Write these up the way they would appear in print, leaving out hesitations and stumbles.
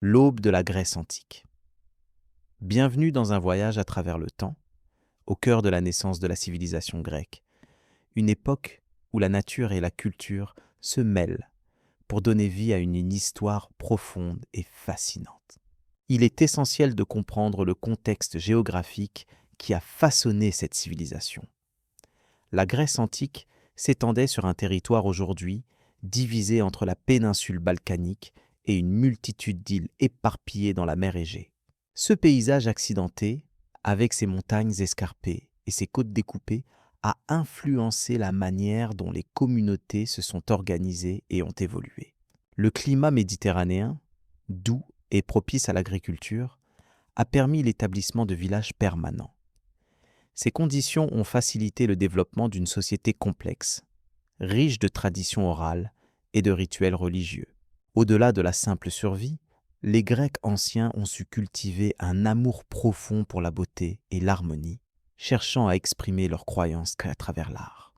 L'aube de la Grèce antique. Bienvenue dans un voyage à travers le temps, au cœur de la naissance de la civilisation grecque, une époque où la nature et la culture se mêlent pour donner vie à une histoire profonde et fascinante. Il est essentiel de comprendre le contexte géographique qui a façonné cette civilisation. La Grèce antique s'étendait sur un territoire aujourd'hui divisé entre la péninsule balkanique et une multitude d'îles éparpillées dans la mer Égée. Ce paysage accidenté, avec ses montagnes escarpées et ses côtes découpées, a influencé la manière dont les communautés se sont organisées et ont évolué. Le climat méditerranéen, doux et propice à l'agriculture, a permis l'établissement de villages permanents. Ces conditions ont facilité le développement d'une société complexe, riche de traditions orales et de rituels religieux. Au-delà de la simple survie, les Grecs anciens ont su cultiver un amour profond pour la beauté et l'harmonie, cherchant à exprimer leurs croyances qu'à travers l'art.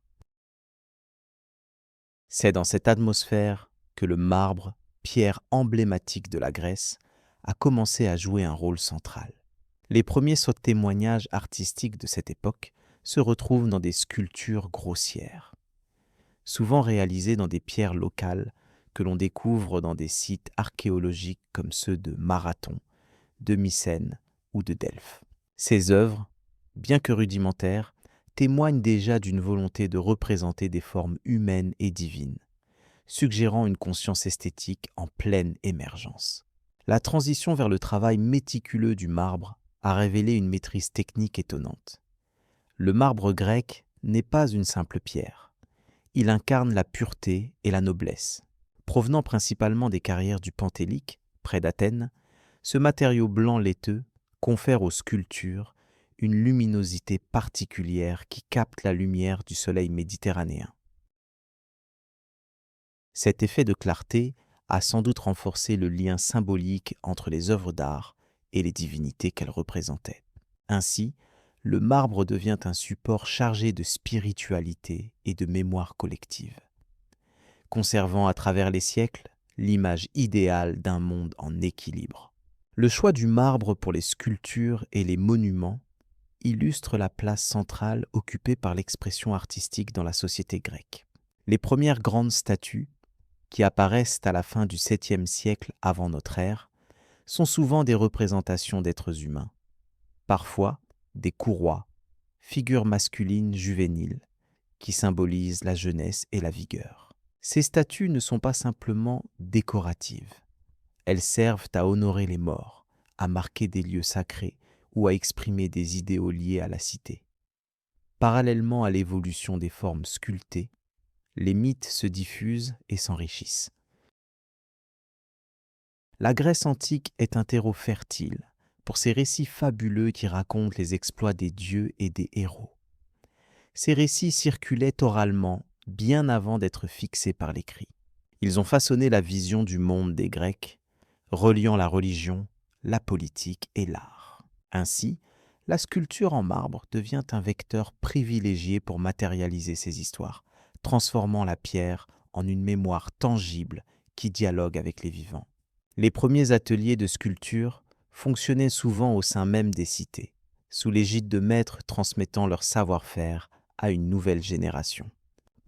C'est dans cette atmosphère que le marbre, pierre emblématique de la Grèce, a commencé à jouer un rôle central. Les premiers témoignages artistiques de cette époque se retrouvent dans des sculptures grossières, souvent réalisées dans des pierres locales que l'on découvre dans des sites archéologiques comme ceux de Marathon, de Mycène ou de Delphes. Ces œuvres, bien que rudimentaires, témoignent déjà d'une volonté de représenter des formes humaines et divines, suggérant une conscience esthétique en pleine émergence. La transition vers le travail méticuleux du marbre a révélé une maîtrise technique étonnante. Le marbre grec n'est pas une simple pierre. Il incarne la pureté et la noblesse. Provenant principalement des carrières du Pentélique, près d'Athènes, ce matériau blanc laiteux confère aux sculptures une luminosité particulière qui capte la lumière du soleil méditerranéen. Cet effet de clarté a sans doute renforcé le lien symbolique entre les œuvres d'art et les divinités qu'elles représentaient. Ainsi, le marbre devient un support chargé de spiritualité et de mémoire collective, conservant à travers les siècles l'image idéale d'un monde en équilibre. Le choix du marbre pour les sculptures et les monuments illustre la place centrale occupée par l'expression artistique dans la société grecque. Les premières grandes statues, qui apparaissent à la fin du 7e siècle avant notre ère, sont souvent des représentations d'êtres humains, parfois des courroies, figures masculines juvéniles, qui symbolisent la jeunesse et la vigueur. Ces statues ne sont pas simplement décoratives. Elles servent à honorer les morts, à marquer des lieux sacrés ou à exprimer des idéaux liés à la cité. Parallèlement à l'évolution des formes sculptées, les mythes se diffusent et s'enrichissent. La Grèce antique est un terreau fertile pour ces récits fabuleux qui racontent les exploits des dieux et des héros. Ces récits circulaient oralement bien avant d'être fixés par l'écrit. Ils ont façonné la vision du monde des Grecs, reliant la religion, la politique et l'art. Ainsi, la sculpture en marbre devient un vecteur privilégié pour matérialiser ces histoires, transformant la pierre en une mémoire tangible qui dialogue avec les vivants. Les premiers ateliers de sculpture fonctionnaient souvent au sein même des cités, sous l'égide de maîtres transmettant leur savoir-faire à une nouvelle génération.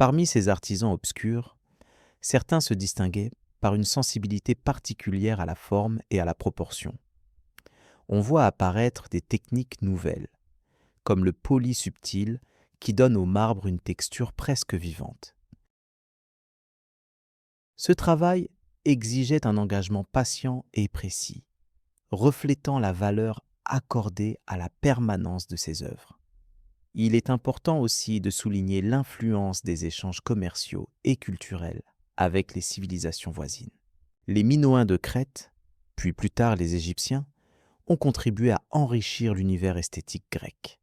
Parmi ces artisans obscurs, certains se distinguaient par une sensibilité particulière à la forme et à la proportion. On voit apparaître des techniques nouvelles, comme le poli subtil qui donne au marbre une texture presque vivante. Ce travail exigeait un engagement patient et précis, reflétant la valeur accordée à la permanence de ces œuvres. Il est important aussi de souligner l'influence des échanges commerciaux et culturels avec les civilisations voisines. Les Minoens de Crète, puis plus tard les Égyptiens, ont contribué à enrichir l'univers esthétique grec.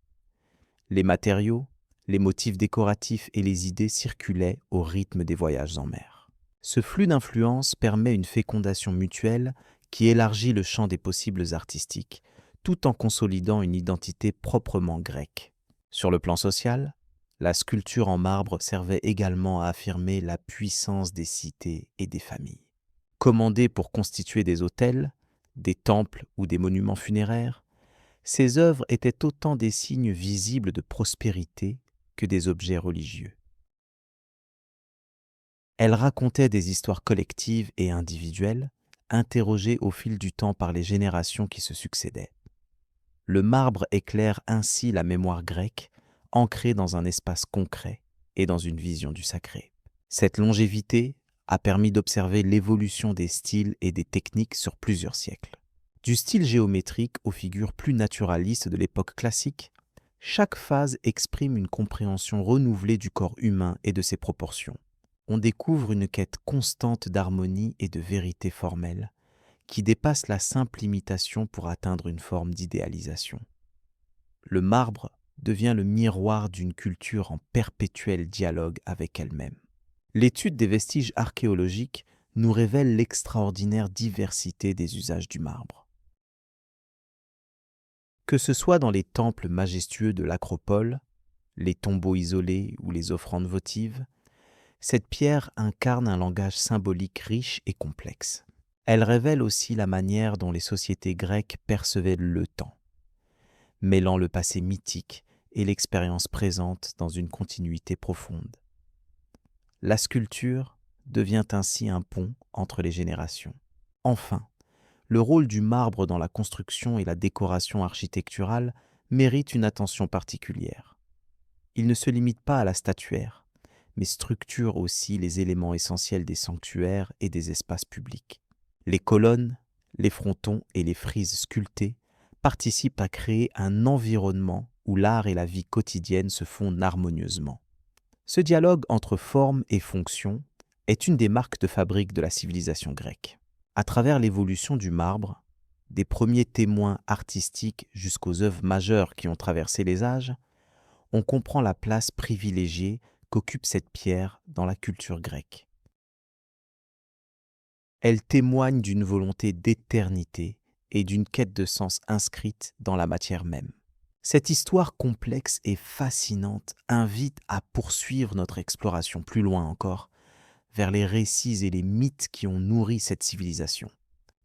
Les matériaux, les motifs décoratifs et les idées circulaient au rythme des voyages en mer. Ce flux d'influences permet une fécondation mutuelle qui élargit le champ des possibles artistiques, tout en consolidant une identité proprement grecque. Sur le plan social, la sculpture en marbre servait également à affirmer la puissance des cités et des familles. Commandée pour constituer des hôtels, des temples ou des monuments funéraires, ces œuvres étaient autant des signes visibles de prospérité que des objets religieux. Elles racontaient des histoires collectives et individuelles, interrogées au fil du temps par les générations qui se succédaient. Le marbre éclaire ainsi la mémoire grecque, ancrée dans un espace concret et dans une vision du sacré. Cette longévité a permis d'observer l'évolution des styles et des techniques sur plusieurs siècles. Du style géométrique aux figures plus naturalistes de l'époque classique, chaque phase exprime une compréhension renouvelée du corps humain et de ses proportions. On découvre une quête constante d'harmonie et de vérité formelle, qui dépasse la simple imitation pour atteindre une forme d'idéalisation. Le marbre devient le miroir d'une culture en perpétuel dialogue avec elle-même. L'étude des vestiges archéologiques nous révèle l'extraordinaire diversité des usages du marbre. Que ce soit dans les temples majestueux de l'Acropole, les tombeaux isolés ou les offrandes votives, cette pierre incarne un langage symbolique riche et complexe. Elle révèle aussi la manière dont les sociétés grecques percevaient le temps, mêlant le passé mythique et l'expérience présente dans une continuité profonde. La sculpture devient ainsi un pont entre les générations. Enfin, le rôle du marbre dans la construction et la décoration architecturale mérite une attention particulière. Il ne se limite pas à la statuaire, mais structure aussi les éléments essentiels des sanctuaires et des espaces publics. Les colonnes, les frontons et les frises sculptées participent à créer un environnement où l'art et la vie quotidienne se fondent harmonieusement. Ce dialogue entre forme et fonction est une des marques de fabrique de la civilisation grecque. À travers l'évolution du marbre, des premiers témoins artistiques jusqu'aux œuvres majeures qui ont traversé les âges, on comprend la place privilégiée qu'occupe cette pierre dans la culture grecque. Elle témoigne d'une volonté d'éternité et d'une quête de sens inscrite dans la matière même. Cette histoire complexe et fascinante invite à poursuivre notre exploration plus loin encore, vers les récits et les mythes qui ont nourri cette civilisation.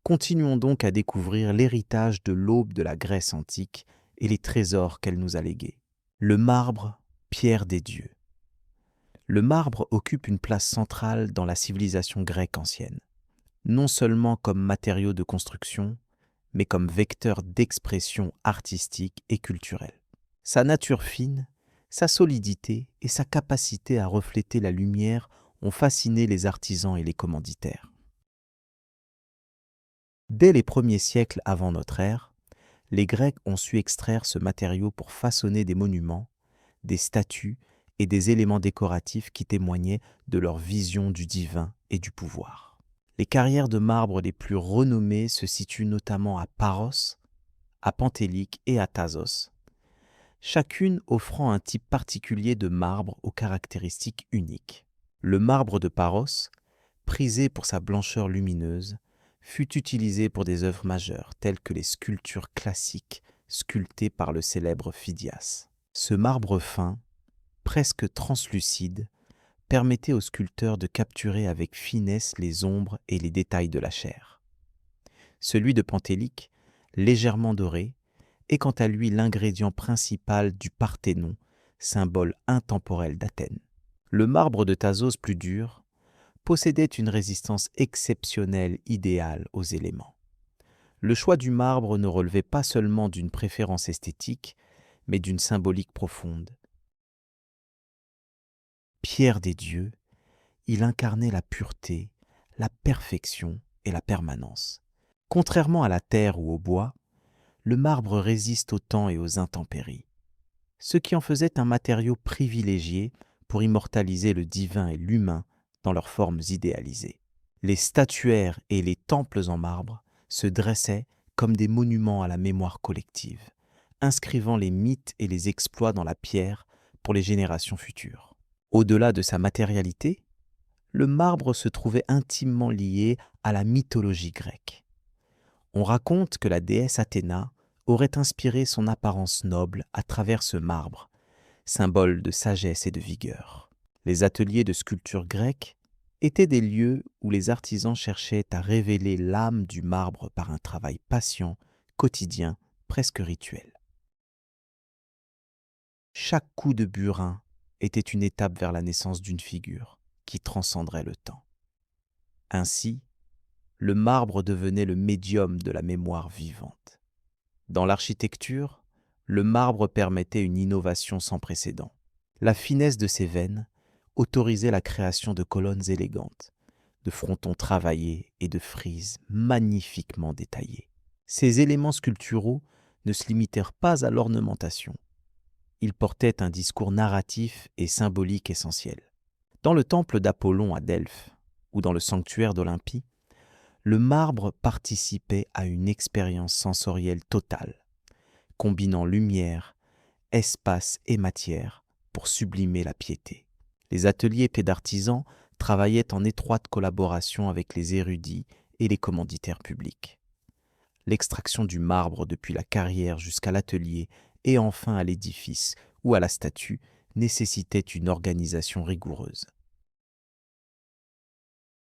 Continuons donc à découvrir l'héritage de l'aube de la Grèce antique et les trésors qu'elle nous a légués. Le marbre, pierre des dieux. Le marbre occupe une place centrale dans la civilisation grecque ancienne, non seulement comme matériau de construction, mais comme vecteur d'expression artistique et culturelle. Sa nature fine, sa solidité et sa capacité à refléter la lumière ont fasciné les artisans et les commanditaires. Dès les premiers siècles avant notre ère, les Grecs ont su extraire ce matériau pour façonner des monuments, des statues et des éléments décoratifs qui témoignaient de leur vision du divin et du pouvoir. Les carrières de marbre les plus renommées se situent notamment à Paros, à Pentélique et à Thasos, chacune offrant un type particulier de marbre aux caractéristiques uniques. Le marbre de Paros, prisé pour sa blancheur lumineuse, fut utilisé pour des œuvres majeures telles que les sculptures classiques sculptées par le célèbre Phidias. Ce marbre fin, presque translucide, permettait aux sculpteurs de capturer avec finesse les ombres et les détails de la chair. Celui de Pentélique, légèrement doré, est quant à lui l'ingrédient principal du Parthénon, symbole intemporel d'Athènes. Le marbre de Thasos plus dur possédait une résistance exceptionnelle idéale aux éléments. Le choix du marbre ne relevait pas seulement d'une préférence esthétique, mais d'une symbolique profonde. Pierre des dieux, il incarnait la pureté, la perfection et la permanence. Contrairement à la terre ou au bois, le marbre résiste au temps et aux intempéries, ce qui en faisait un matériau privilégié pour immortaliser le divin et l'humain dans leurs formes idéalisées. Les statuaires et les temples en marbre se dressaient comme des monuments à la mémoire collective, inscrivant les mythes et les exploits dans la pierre pour les générations futures. Au-delà de sa matérialité, le marbre se trouvait intimement lié à la mythologie grecque. On raconte que la déesse Athéna aurait inspiré son apparence noble à travers ce marbre, symbole de sagesse et de vigueur. Les ateliers de sculpture grecque étaient des lieux où les artisans cherchaient à révéler l'âme du marbre par un travail patient, quotidien, presque rituel. Chaque coup de burin était une étape vers la naissance d'une figure qui transcenderait le temps. Ainsi, le marbre devenait le médium de la mémoire vivante. Dans l'architecture, le marbre permettait une innovation sans précédent. La finesse de ses veines autorisait la création de colonnes élégantes, de frontons travaillés et de frises magnifiquement détaillées. Ces éléments sculpturaux ne se limitèrent pas à l'ornementation. Ils portaient un discours narratif et symbolique essentiel. Dans le temple d'Apollon à Delphes ou dans le sanctuaire d'Olympie, le marbre participait à une expérience sensorielle totale, combinant lumière, espace et matière pour sublimer la piété. Les ateliers d'artisans travaillaient en étroite collaboration avec les érudits et les commanditaires publics. L'extraction du marbre depuis la carrière jusqu'à l'atelier et enfin à l'édifice ou à la statue nécessitait une organisation rigoureuse.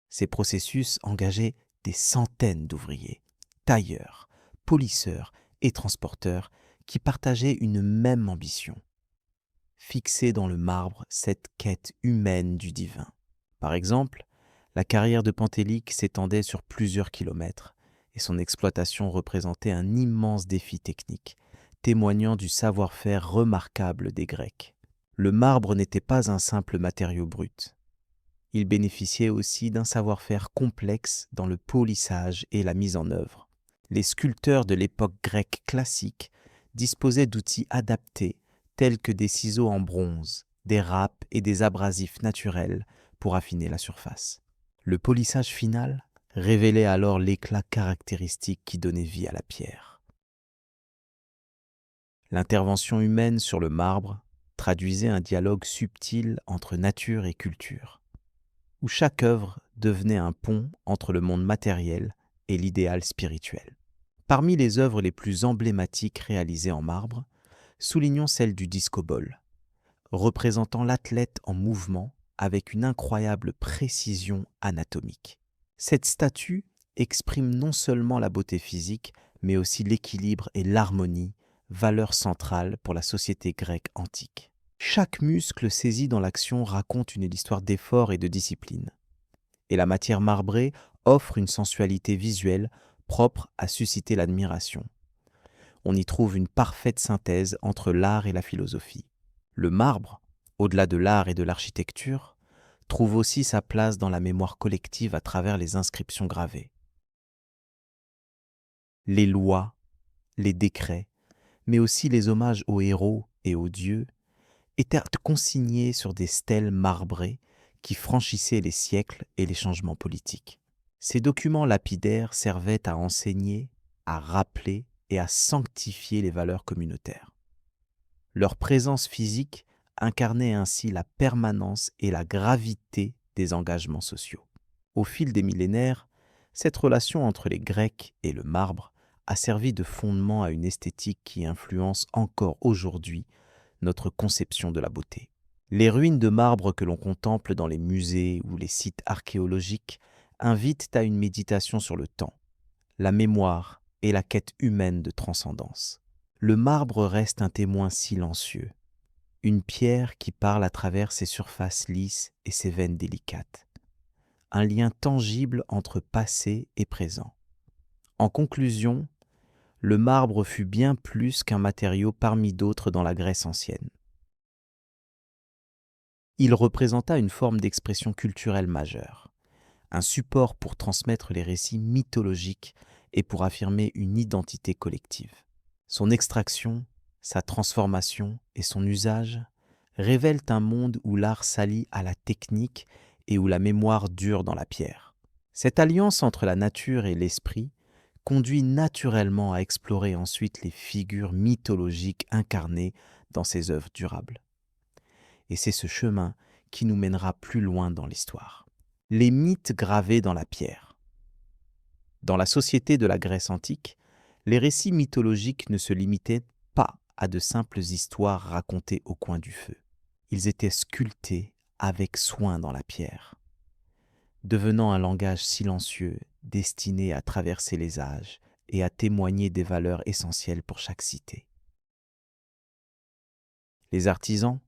Ces processus engageaient des centaines d'ouvriers, tailleurs, polisseurs et transporteurs qui partageaient une même ambition: fixer dans le marbre cette quête humaine du divin. Par exemple, la carrière de Pentélique s'étendait sur plusieurs kilomètres et son exploitation représentait un immense défi technique, témoignant du savoir-faire remarquable des Grecs. Le marbre n'était pas un simple matériau brut. Il bénéficiait aussi d'un savoir-faire complexe dans le polissage et la mise en œuvre. Les sculpteurs de l'époque grecque classique disposaient d'outils adaptés tels que des ciseaux en bronze, des râpes et des abrasifs naturels pour affiner la surface. Le polissage final révélait alors l'éclat caractéristique qui donnait vie à la pierre. L'intervention humaine sur le marbre traduisait un dialogue subtil entre nature et culture, où chaque œuvre devenait un pont entre le monde matériel et l'idéal spirituel. Parmi les œuvres les plus emblématiques réalisées en marbre, soulignons celle du discobole, représentant l'athlète en mouvement avec une incroyable précision anatomique. Cette statue exprime non seulement la beauté physique, mais aussi l'équilibre et l'harmonie, valeurs centrales pour la société grecque antique. Chaque muscle saisi dans l'action raconte une histoire d'effort et de discipline. Et la matière marbrée offre une sensualité visuelle propre à susciter l'admiration. On y trouve une parfaite synthèse entre l'art et la philosophie. Le marbre, au-delà de l'art et de l'architecture, trouve aussi sa place dans la mémoire collective à travers les inscriptions gravées. Les lois, les décrets, mais aussi les hommages aux héros et aux dieux, étaient consignés sur des stèles marbrées qui franchissaient les siècles et les changements politiques. Ces documents lapidaires servaient à enseigner, à rappeler et à sanctifier les valeurs communautaires. Leur présence physique incarnait ainsi la permanence et la gravité des engagements sociaux. Au fil des millénaires, cette relation entre les Grecs et le marbre a servi de fondement à une esthétique qui influence encore aujourd'hui notre conception de la beauté. Les ruines de marbre que l'on contemple dans les musées ou les sites archéologiques invitent à une méditation sur le temps, la mémoire et la quête humaine de transcendance. Le marbre reste un témoin silencieux, une pierre qui parle à travers ses surfaces lisses et ses veines délicates, un lien tangible entre passé et présent. En conclusion, le marbre fut bien plus qu'un matériau parmi d'autres dans la Grèce ancienne. Il représenta une forme d'expression culturelle majeure, un support pour transmettre les récits mythologiques et pour affirmer une identité collective. Son extraction, sa transformation et son usage révèlent un monde où l'art s'allie à la technique et où la mémoire dure dans la pierre. Cette alliance entre la nature et l'esprit conduit naturellement à explorer ensuite les figures mythologiques incarnées dans ces œuvres durables. Et c'est ce chemin qui nous mènera plus loin dans l'histoire. Les mythes gravés dans la pierre. Dans la société de la Grèce antique, les récits mythologiques ne se limitaient pas à de simples histoires racontées au coin du feu. Ils étaient sculptés avec soin dans la pierre. devenant un langage silencieux destiné à traverser les âges et à témoigner des valeurs essentielles pour chaque cité. Les artisans,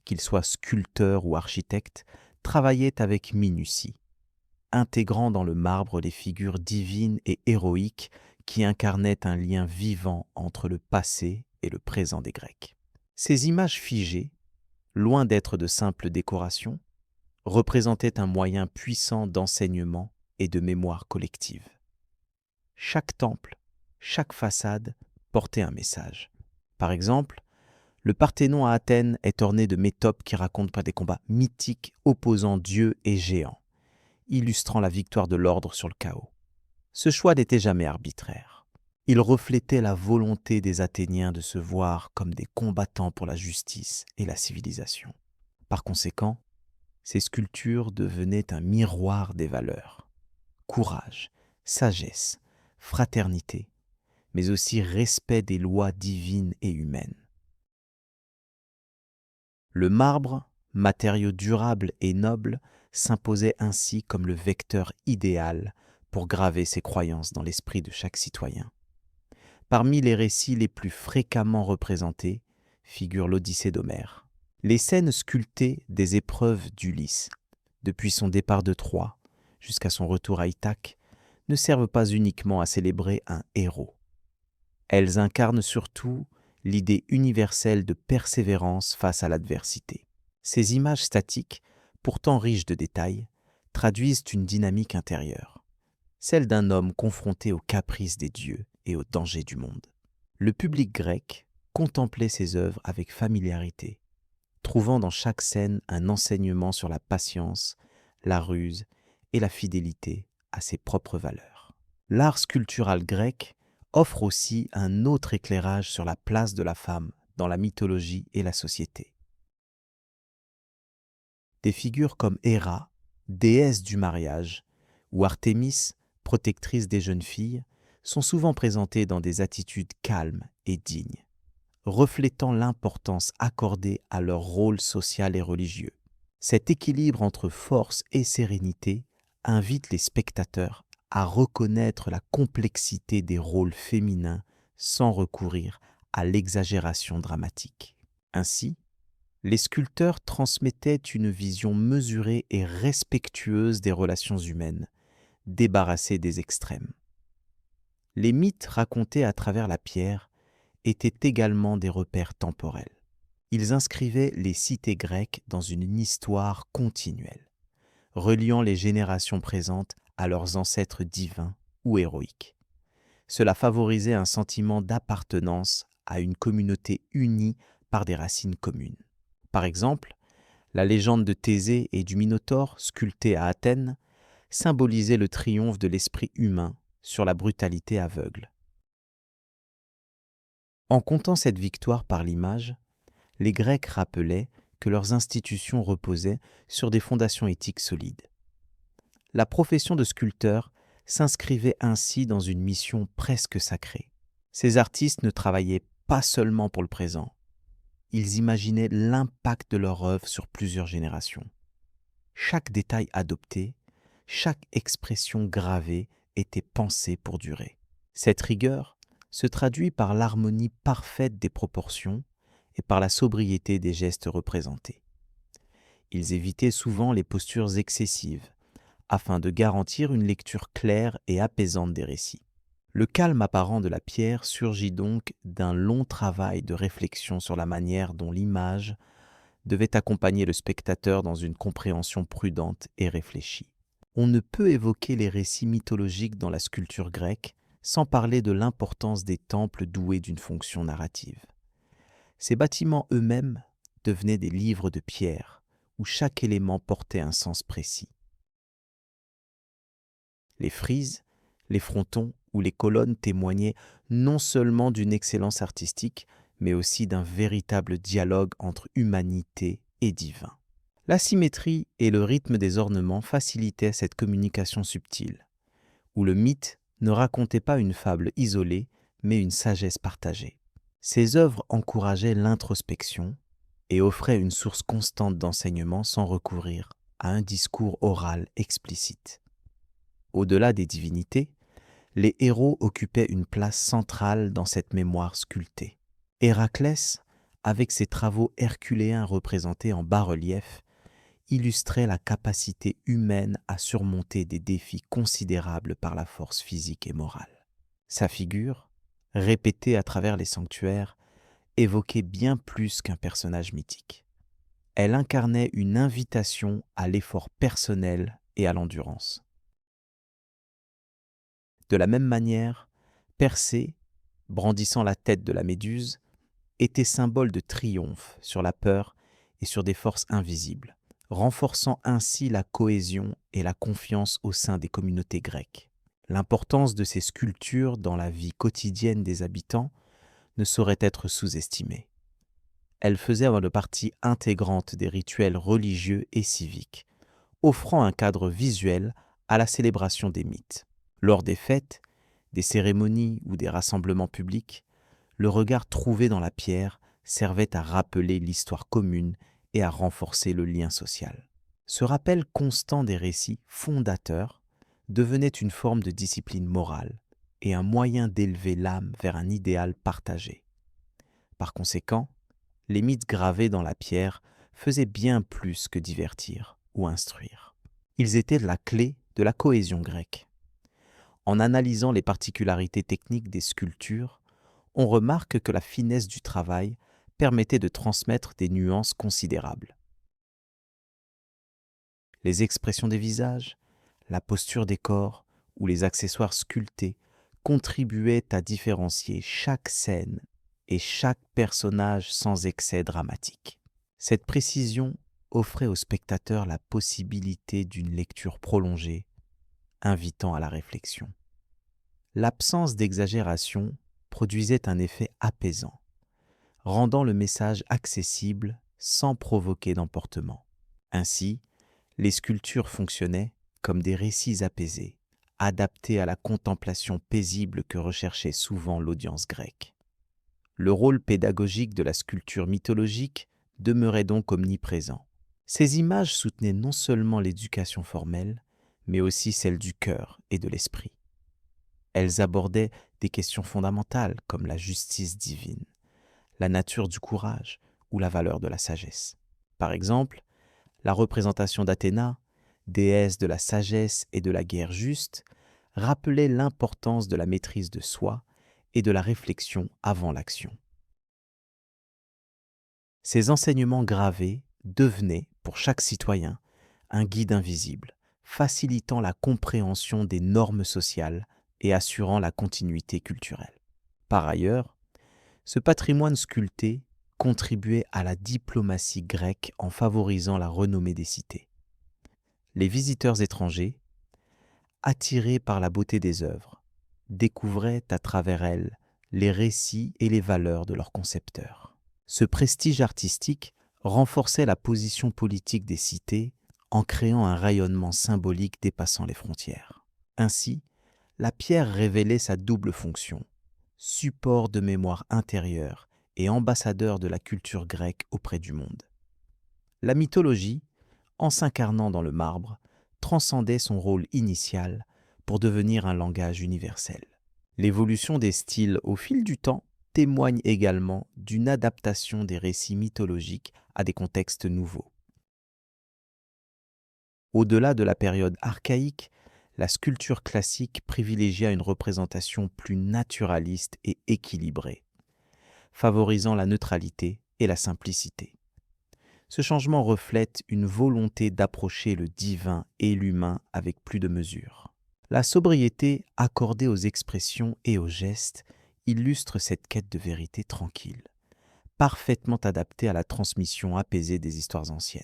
qu'ils soient sculpteurs ou architectes, travaillaient avec minutie, intégrant dans le marbre les figures divines et héroïques qui incarnaient un lien vivant entre le passé et le présent des Grecs. Ces images figées, loin d'être de simples décorations, représentaient un moyen puissant d'enseignement et de mémoire collective. Chaque temple, chaque façade portait un message. Par exemple, le Parthénon à Athènes est orné de métopes qui racontent des combats mythiques opposant dieux et géants, illustrant la victoire de l'ordre sur le chaos. Ce choix n'était jamais arbitraire. Il reflétait la volonté des Athéniens de se voir comme des combattants pour la justice et la civilisation. Par conséquent, ces sculptures devenaient un miroir des valeurs. Courage, sagesse, fraternité, mais aussi respect des lois divines et humaines. Le marbre, matériau durable et noble, s'imposait ainsi comme le vecteur idéal pour graver ses croyances dans l'esprit de chaque citoyen. Parmi les récits les plus fréquemment représentés figure l'Odyssée d'Homère. Les scènes sculptées des épreuves d'Ulysse, depuis son départ de Troie jusqu'à son retour à Ithaque, ne servent pas uniquement à célébrer un héros. Elles incarnent surtout l'idée universelle de persévérance face à l'adversité. Ces images statiques, pourtant riches de détails, traduisent une dynamique intérieure, celle d'un homme confronté aux caprices des dieux et aux dangers du monde. Le public grec contemplait ces œuvres avec familiarité, trouvant dans chaque scène un enseignement sur la patience, la ruse et la fidélité à ses propres valeurs. L'art sculptural grec offre aussi un autre éclairage sur la place de la femme dans la mythologie et la société. Des figures comme Héra, déesse du mariage, ou Artémis, protectrice des jeunes filles, sont souvent présentées dans des attitudes calmes et dignes, reflétant l'importance accordée à leur rôle social et religieux. Cet équilibre entre force et sérénité invite les spectateurs à reconnaître la complexité des rôles féminins sans recourir à l'exagération dramatique. Ainsi, les sculpteurs transmettaient une vision mesurée et respectueuse des relations humaines, débarrassée des extrêmes. Les mythes racontés à travers la pierre étaient également des repères temporels. Ils inscrivaient les cités grecques dans une histoire continuelle, reliant les générations présentes à leurs ancêtres divins ou héroïques. Cela favorisait un sentiment d'appartenance à une communauté unie par des racines communes. Par exemple, la légende de Thésée et du Minotaure, sculptée à Athènes, symbolisait le triomphe de l'esprit humain sur la brutalité aveugle. En comptant cette victoire par l'image, les Grecs rappelaient que leurs institutions reposaient sur des fondations éthiques solides. La profession de sculpteur s'inscrivait ainsi dans une mission presque sacrée. Ces artistes ne travaillaient pas seulement pour le présent, ils imaginaient l'impact de leur œuvre sur plusieurs générations. Chaque détail adopté, chaque expression gravée était pensée pour durer. Cette rigueur se traduit par l'harmonie parfaite des proportions et par la sobriété des gestes représentés. Ils évitaient souvent les postures excessives, afin de garantir une lecture claire et apaisante des récits. Le calme apparent de la pierre surgit donc d'un long travail de réflexion sur la manière dont l'image devait accompagner le spectateur dans une compréhension prudente et réfléchie. On ne peut évoquer les récits mythologiques dans la sculpture grecque sans parler de l'importance des temples doués d'une fonction narrative. Ces bâtiments eux-mêmes devenaient des livres de pierre où chaque élément portait un sens précis. Les frises, les frontons ou les colonnes témoignaient non seulement d'une excellence artistique, mais aussi d'un véritable dialogue entre humanité et divin. La symétrie et le rythme des ornements facilitaient cette communication subtile, où le mythe ne racontait pas une fable isolée, mais une sagesse partagée. Ces œuvres encourageaient l'introspection et offraient une source constante d'enseignement sans recourir à un discours oral explicite. Au-delà des divinités, les héros occupaient une place centrale dans cette mémoire sculptée. Héraclès, avec ses travaux herculéens représentés en bas-relief, illustrait la capacité humaine à surmonter des défis considérables par la force physique et morale. Sa figure, répétée à travers les sanctuaires, évoquait bien plus qu'un personnage mythique. Elle incarnait une invitation à l'effort personnel et à l'endurance. De la même manière, Persée, brandissant la tête de la Méduse, était symbole de triomphe sur la peur et sur des forces invisibles, renforçant ainsi la cohésion et la confiance au sein des communautés grecques. L'importance de ces sculptures dans la vie quotidienne des habitants ne saurait être sous-estimée. Elles faisaient partie intégrante des rituels religieux et civiques, offrant un cadre visuel à la célébration des mythes. Lors des fêtes, des cérémonies ou des rassemblements publics, le regard trouvé dans la pierre servait à rappeler l'histoire commune et à renforcer le lien social. Ce rappel constant des récits fondateurs devenait une forme de discipline morale et un moyen d'élever l'âme vers un idéal partagé. Par conséquent, les mythes gravés dans la pierre faisaient bien plus que divertir ou instruire. Ils étaient la clé de la cohésion grecque. En analysant les particularités techniques des sculptures, on remarque que la finesse du travail permettait de transmettre des nuances considérables. Les expressions des visages, la posture des corps ou les accessoires sculptés contribuaient à différencier chaque scène et chaque personnage sans excès dramatique. Cette précision offrait au spectateur la possibilité d'une lecture prolongée, invitant à la réflexion. L'absence d'exagération produisait un effet apaisant, rendant le message accessible sans provoquer d'emportement. Ainsi, les sculptures fonctionnaient comme des récits apaisés, adaptés à la contemplation paisible que recherchait souvent l'audience grecque. Le rôle pédagogique de la sculpture mythologique demeurait donc omniprésent. Ces images soutenaient non seulement l'éducation formelle, mais aussi celle du cœur et de l'esprit. Elles abordaient des questions fondamentales comme la justice divine, la nature du courage ou la valeur de la sagesse. Par exemple, la représentation d'Athéna, déesse de la sagesse et de la guerre juste, rappelait l'importance de la maîtrise de soi et de la réflexion avant l'action. Ces enseignements gravés devenaient, pour chaque citoyen, un guide invisible, facilitant la compréhension des normes sociales et assurant la continuité culturelle. Par ailleurs, ce patrimoine sculpté contribuait à la diplomatie grecque en favorisant la renommée des cités. Les visiteurs étrangers, attirés par la beauté des œuvres, découvraient à travers elles les récits et les valeurs de leurs concepteurs. Ce prestige artistique renforçait la position politique des cités en créant un rayonnement symbolique dépassant les frontières. Ainsi, la pierre révélait sa double fonction, support de mémoire intérieure et ambassadeur de la culture grecque auprès du monde. La mythologie, en s'incarnant dans le marbre, transcendait son rôle initial pour devenir un langage universel. L'évolution des styles au fil du temps témoigne également d'une adaptation des récits mythologiques à des contextes nouveaux. Au-delà de la période archaïque, la sculpture classique privilégia une représentation plus naturaliste et équilibrée, favorisant la neutralité et la simplicité. Ce changement reflète une volonté d'approcher le divin et l'humain avec plus de mesure. La sobriété accordée aux expressions et aux gestes illustre cette quête de vérité tranquille, parfaitement adaptée à la transmission apaisée des histoires anciennes.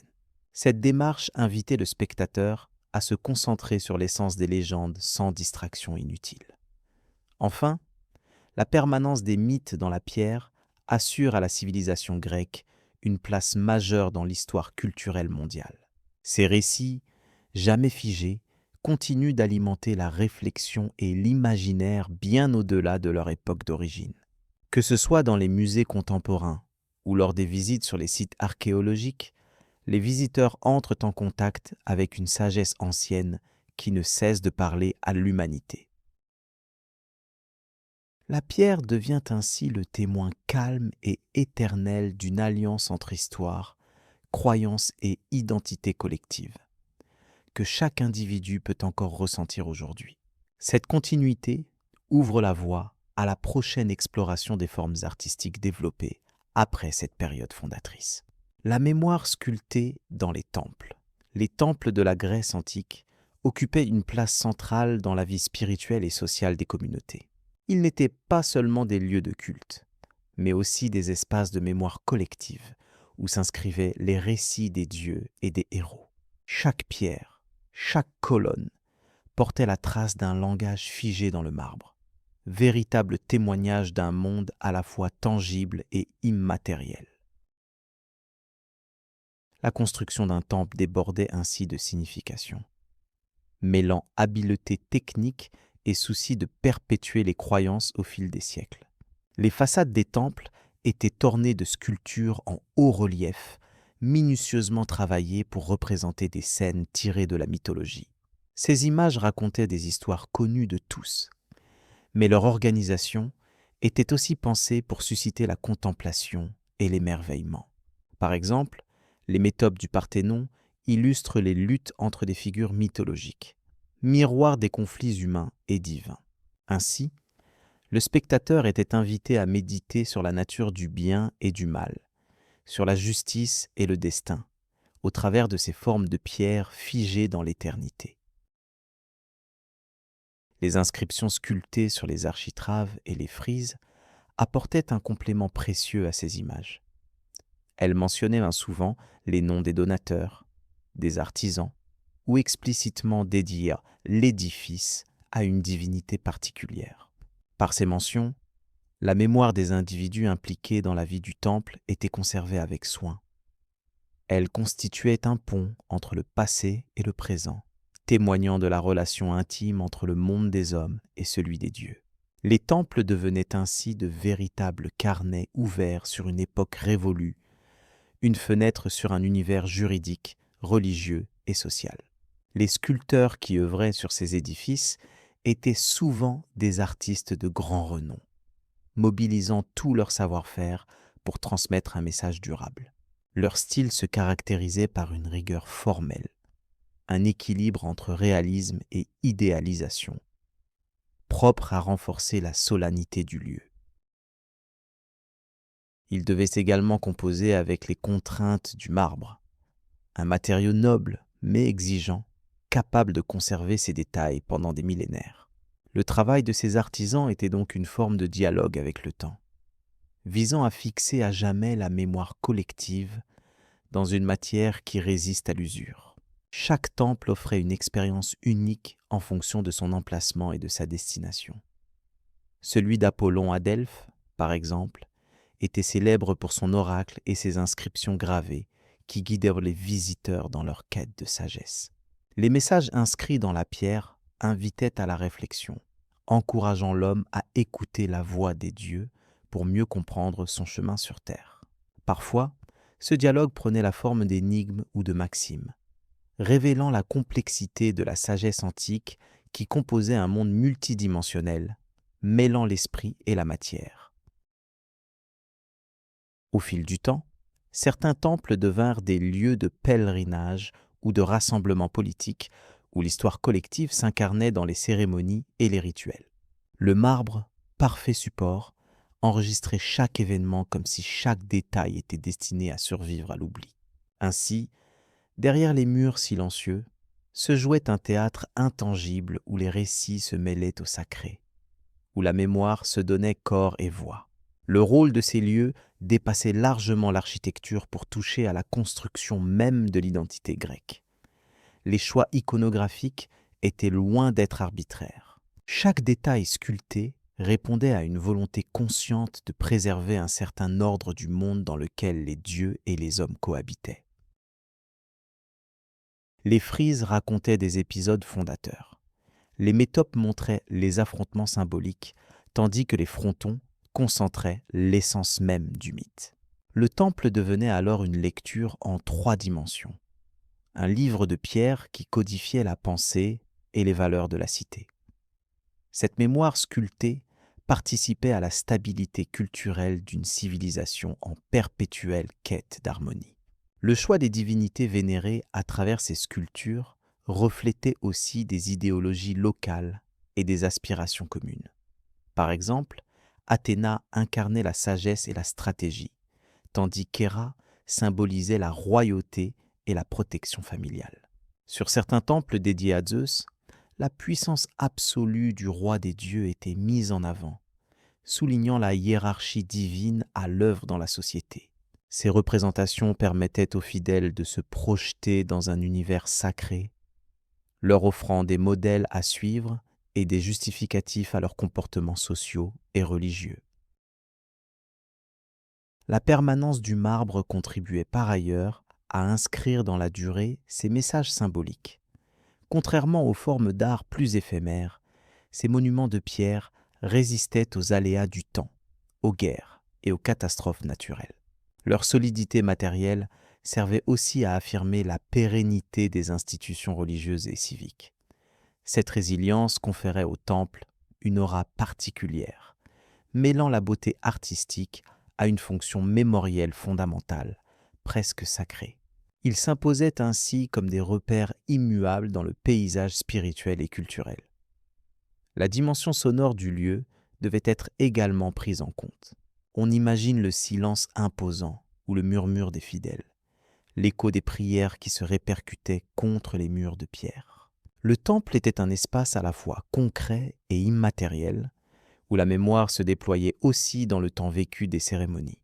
Cette démarche invitait le spectateur à se concentrer sur l'essence des légendes sans distraction inutile. Enfin, la permanence des mythes dans la pierre assure à la civilisation grecque une place majeure dans l'histoire culturelle mondiale. Ces récits, jamais figés, continuent d'alimenter la réflexion et l'imaginaire bien au-delà de leur époque d'origine. Que ce soit dans les musées contemporains ou lors des visites sur les sites archéologiques, les visiteurs entrent en contact avec une sagesse ancienne qui ne cesse de parler à l'humanité. La pierre devient ainsi le témoin calme et éternel d'une alliance entre histoire, croyance et identité collective, que chaque individu peut encore ressentir aujourd'hui. Cette continuité ouvre la voie à la prochaine exploration des formes artistiques développées après cette période fondatrice. La mémoire sculptée dans les temples. Les temples de la Grèce antique occupaient une place centrale dans la vie spirituelle et sociale des communautés. Ils n'étaient pas seulement des lieux de culte, mais aussi des espaces de mémoire collective où s'inscrivaient les récits des dieux et des héros. Chaque pierre, chaque colonne portait la trace d'un langage figé dans le marbre, véritable témoignage d'un monde à la fois tangible et immatériel. La construction d'un temple débordait ainsi de signification, mêlant habileté technique et souci de perpétuer les croyances au fil des siècles. Les façades des temples étaient ornées de sculptures en haut relief, minutieusement travaillées pour représenter des scènes tirées de la mythologie. Ces images racontaient des histoires connues de tous, mais leur organisation était aussi pensée pour susciter la contemplation et l'émerveillement. Par exemple, les métopes du Parthénon illustrent les luttes entre des figures mythologiques, miroir des conflits humains et divins. Ainsi, le spectateur était invité à méditer sur la nature du bien et du mal, sur la justice et le destin, au travers de ces formes de pierre figées dans l'éternité. Les inscriptions sculptées sur les architraves et les frises apportaient un complément précieux à ces images. Elles mentionnaient souvent les noms des donateurs, des artisans, ou explicitement dédiaient l'édifice à une divinité particulière. Par ces mentions, la mémoire des individus impliqués dans la vie du temple était conservée avec soin. Elle constituait un pont entre le passé et le présent, témoignant de la relation intime entre le monde des hommes et celui des dieux. Les temples devenaient ainsi de véritables carnets ouverts sur une époque révolue, une fenêtre sur un univers juridique, religieux et social. Les sculpteurs qui œuvraient sur ces édifices étaient souvent des artistes de grand renom, mobilisant tout leur savoir-faire pour transmettre un message durable. Leur style se caractérisait par une rigueur formelle, un équilibre entre réalisme et idéalisation, propre à renforcer la solennité du lieu. Ils devaient également composer avec les contraintes du marbre, un matériau noble mais exigeant, capable de conserver ses détails pendant des millénaires. Le travail de ces artisans était donc une forme de dialogue avec le temps, visant à fixer à jamais la mémoire collective dans une matière qui résiste à l'usure. Chaque temple offrait une expérience unique en fonction de son emplacement et de sa destination. Celui d'Apollon à Delphes, par exemple, était célèbre pour son oracle et ses inscriptions gravées qui guidèrent les visiteurs dans leur quête de sagesse. Les messages inscrits dans la pierre invitaient à la réflexion, encourageant l'homme à écouter la voix des dieux pour mieux comprendre son chemin sur terre. Parfois, ce dialogue prenait la forme d'énigmes ou de maximes, révélant la complexité de la sagesse antique qui composait un monde multidimensionnel, mêlant l'esprit et la matière. Au fil du temps, certains temples devinrent des lieux de pèlerinage ou de rassemblement politique où l'histoire collective s'incarnait dans les cérémonies et les rituels. Le marbre, parfait support, enregistrait chaque événement comme si chaque détail était destiné à survivre à l'oubli. Ainsi, derrière les murs silencieux, se jouait un théâtre intangible où les récits se mêlaient au sacré, où la mémoire se donnait corps et voix. Le rôle de ces lieux dépassait largement l'architecture pour toucher à la construction même de l'identité grecque. Les choix iconographiques étaient loin d'être arbitraires. Chaque détail sculpté répondait à une volonté consciente de préserver un certain ordre du monde dans lequel les dieux et les hommes cohabitaient. Les frises racontaient des épisodes fondateurs. Les métopes montraient les affrontements symboliques, tandis que les frontons concentraient l'essence même du mythe. Le temple devenait alors une lecture en 3 dimensions, un livre de pierre qui codifiait la pensée et les valeurs de la cité. Cette mémoire sculptée participait à la stabilité culturelle d'une civilisation en perpétuelle quête d'harmonie. Le choix des divinités vénérées à travers ces sculptures reflétait aussi des idéologies locales et des aspirations communes. Par exemple, Athéna incarnait la sagesse et la stratégie, tandis qu'Héra symbolisait la royauté et la protection familiale. Sur certains temples dédiés à Zeus, la puissance absolue du roi des dieux était mise en avant, soulignant la hiérarchie divine à l'œuvre dans la société. Ces représentations permettaient aux fidèles de se projeter dans un univers sacré, leur offrant des modèles à suivre et des justificatifs à leurs comportements sociaux et religieux. La permanence du marbre contribuait par ailleurs à inscrire dans la durée ces messages symboliques. Contrairement aux formes d'art plus éphémères, ces monuments de pierre résistaient aux aléas du temps, aux guerres et aux catastrophes naturelles. Leur solidité matérielle servait aussi à affirmer la pérennité des institutions religieuses et civiques. Cette résilience conférait au temple une aura particulière, mêlant la beauté artistique à une fonction mémorielle fondamentale, presque sacrée. Ils s'imposaient ainsi comme des repères immuables dans le paysage spirituel et culturel. La dimension sonore du lieu devait être également prise en compte. On imagine le silence imposant ou le murmure des fidèles, l'écho des prières qui se répercutaient contre les murs de pierre. Le temple était un espace à la fois concret et immatériel, où la mémoire se déployait aussi dans le temps vécu des cérémonies.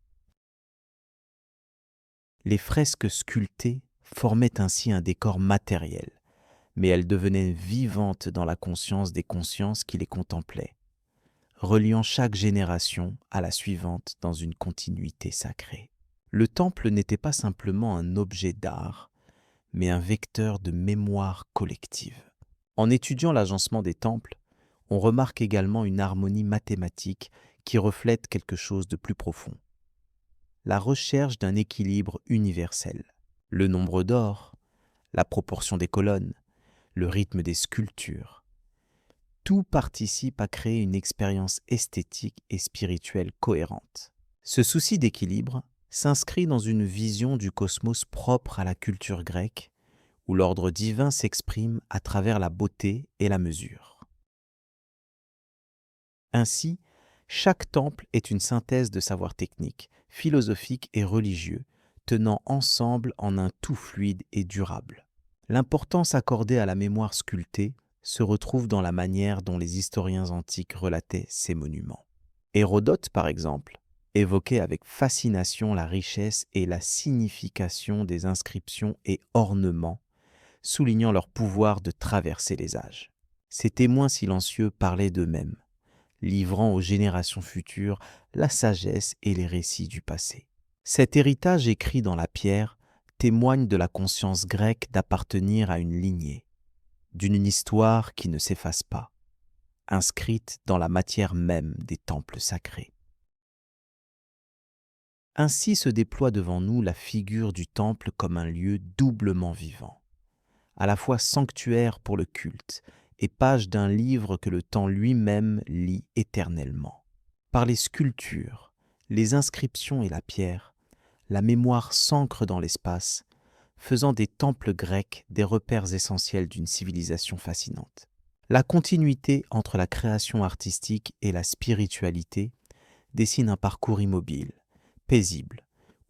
Les fresques sculptées formaient ainsi un décor matériel, mais elles devenaient vivantes dans la conscience des consciences qui les contemplaient, reliant chaque génération à la suivante dans une continuité sacrée. Le temple n'était pas simplement un objet d'art, mais un vecteur de mémoire collective. En étudiant l'agencement des temples, on remarque également une harmonie mathématique qui reflète quelque chose de plus profond. La recherche d'un équilibre universel. Le nombre d'or, la proportion des colonnes, le rythme des sculptures. Tout participe à créer une expérience esthétique et spirituelle cohérente. Ce souci d'équilibre s'inscrit dans une vision du cosmos propre à la culture grecque, où l'ordre divin s'exprime à travers la beauté et la mesure. Ainsi, chaque temple est une synthèse de savoirs techniques, philosophiques et religieux, tenant ensemble en un tout fluide et durable. L'importance accordée à la mémoire sculptée se retrouve dans la manière dont les historiens antiques relataient ces monuments. Hérodote, par exemple, évoquait avec fascination la richesse et la signification des inscriptions et ornements, soulignant leur pouvoir de traverser les âges. Ces témoins silencieux parlaient d'eux-mêmes, livrant aux générations futures la sagesse et les récits du passé. Cet héritage écrit dans la pierre témoigne de la conscience grecque d'appartenir à une lignée, d'une histoire qui ne s'efface pas, inscrite dans la matière même des temples sacrés. Ainsi se déploie devant nous la figure du temple comme un lieu doublement vivant, à la fois sanctuaire pour le culte et page d'un livre que le temps lui-même lit éternellement. Par les sculptures, les inscriptions et la pierre, la mémoire s'ancre dans l'espace, faisant des temples grecs des repères essentiels d'une civilisation fascinante. La continuité entre la création artistique et la spiritualité dessine un parcours immobile, paisible,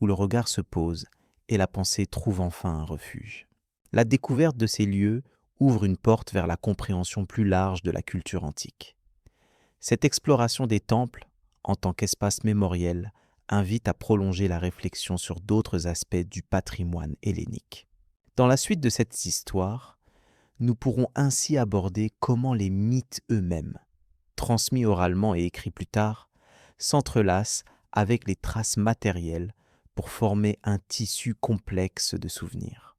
où le regard se pose et la pensée trouve enfin un refuge. La découverte de ces lieux ouvre une porte vers la compréhension plus large de la culture antique. Cette exploration des temples, en tant qu'espace mémoriel, invite à prolonger la réflexion sur d'autres aspects du patrimoine hellénique. Dans la suite de cette histoire, nous pourrons ainsi aborder comment les mythes eux-mêmes, transmis oralement et écrits plus tard, s'entrelacent avec les traces matérielles pour former un tissu complexe de souvenirs.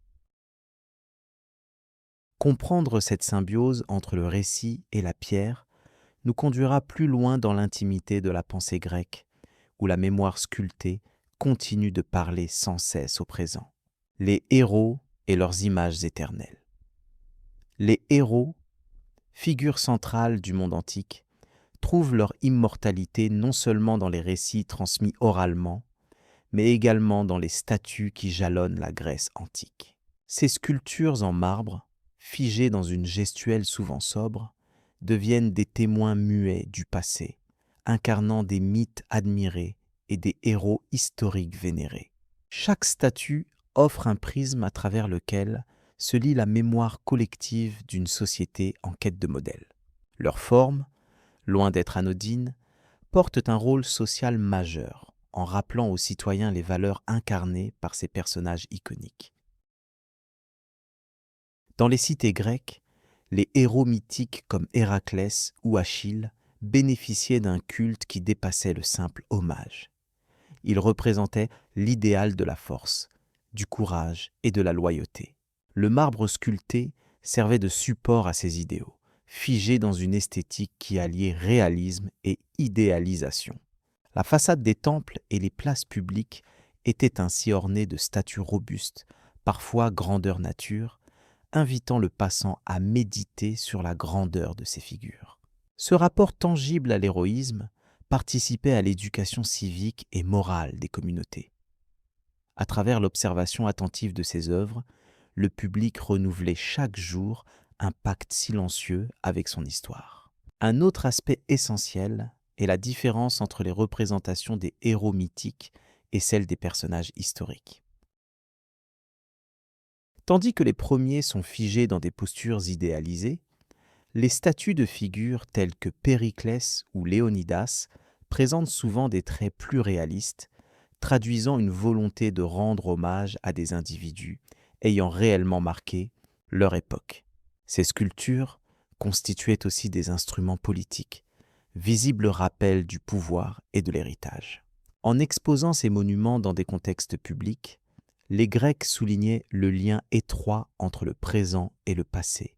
Comprendre cette symbiose entre le récit et la pierre nous conduira plus loin dans l'intimité de la pensée grecque, où la mémoire sculptée continuent de parler sans cesse au présent. Les héros et leurs images éternelles. Les héros, figures centrales du monde antique, trouvent leur immortalité non seulement dans les récits transmis oralement, mais également dans les statues qui jalonnent la Grèce antique. Ces sculptures en marbre, figées dans une gestuelle souvent sobre, deviennent des témoins muets du passé, incarnant des mythes admirés et des héros historiques vénérés. Chaque statue offre un prisme à travers lequel se lit la mémoire collective d'une société en quête de modèle. Leur forme, loin d'être anodine, portent un rôle social majeur, en rappelant aux citoyens les valeurs incarnées par ces personnages iconiques. Dans les cités grecques, les héros mythiques comme Héraclès ou Achille bénéficiaient d'un culte qui dépassait le simple hommage. Ils représentaient l'idéal de la force, du courage et de la loyauté. Le marbre sculpté servait de support à ces idéaux, figés dans une esthétique qui alliait réalisme et idéalisation. La façade des temples et les places publiques étaient ainsi ornées de statues robustes, parfois grandeur nature, invitant le passant à méditer sur la grandeur de ces figures. Ce rapport tangible à l'héroïsme participait à l'éducation civique et morale des communautés. À travers l'observation attentive de ces œuvres, le public renouvelait chaque jour un pacte silencieux avec son histoire. Un autre aspect essentiel est la différence entre les représentations des héros mythiques et celles des personnages historiques. Tandis que les premiers sont figés dans des postures idéalisées, les statues de figures telles que Périclès ou Léonidas présentent souvent des traits plus réalistes, traduisant une volonté de rendre hommage à des individus ayant réellement marqué leur époque. Ces sculptures constituaient aussi des instruments politiques, visibles rappels du pouvoir et de l'héritage. En exposant ces monuments dans des contextes publics, les Grecs soulignaient le lien étroit entre le présent et le passé,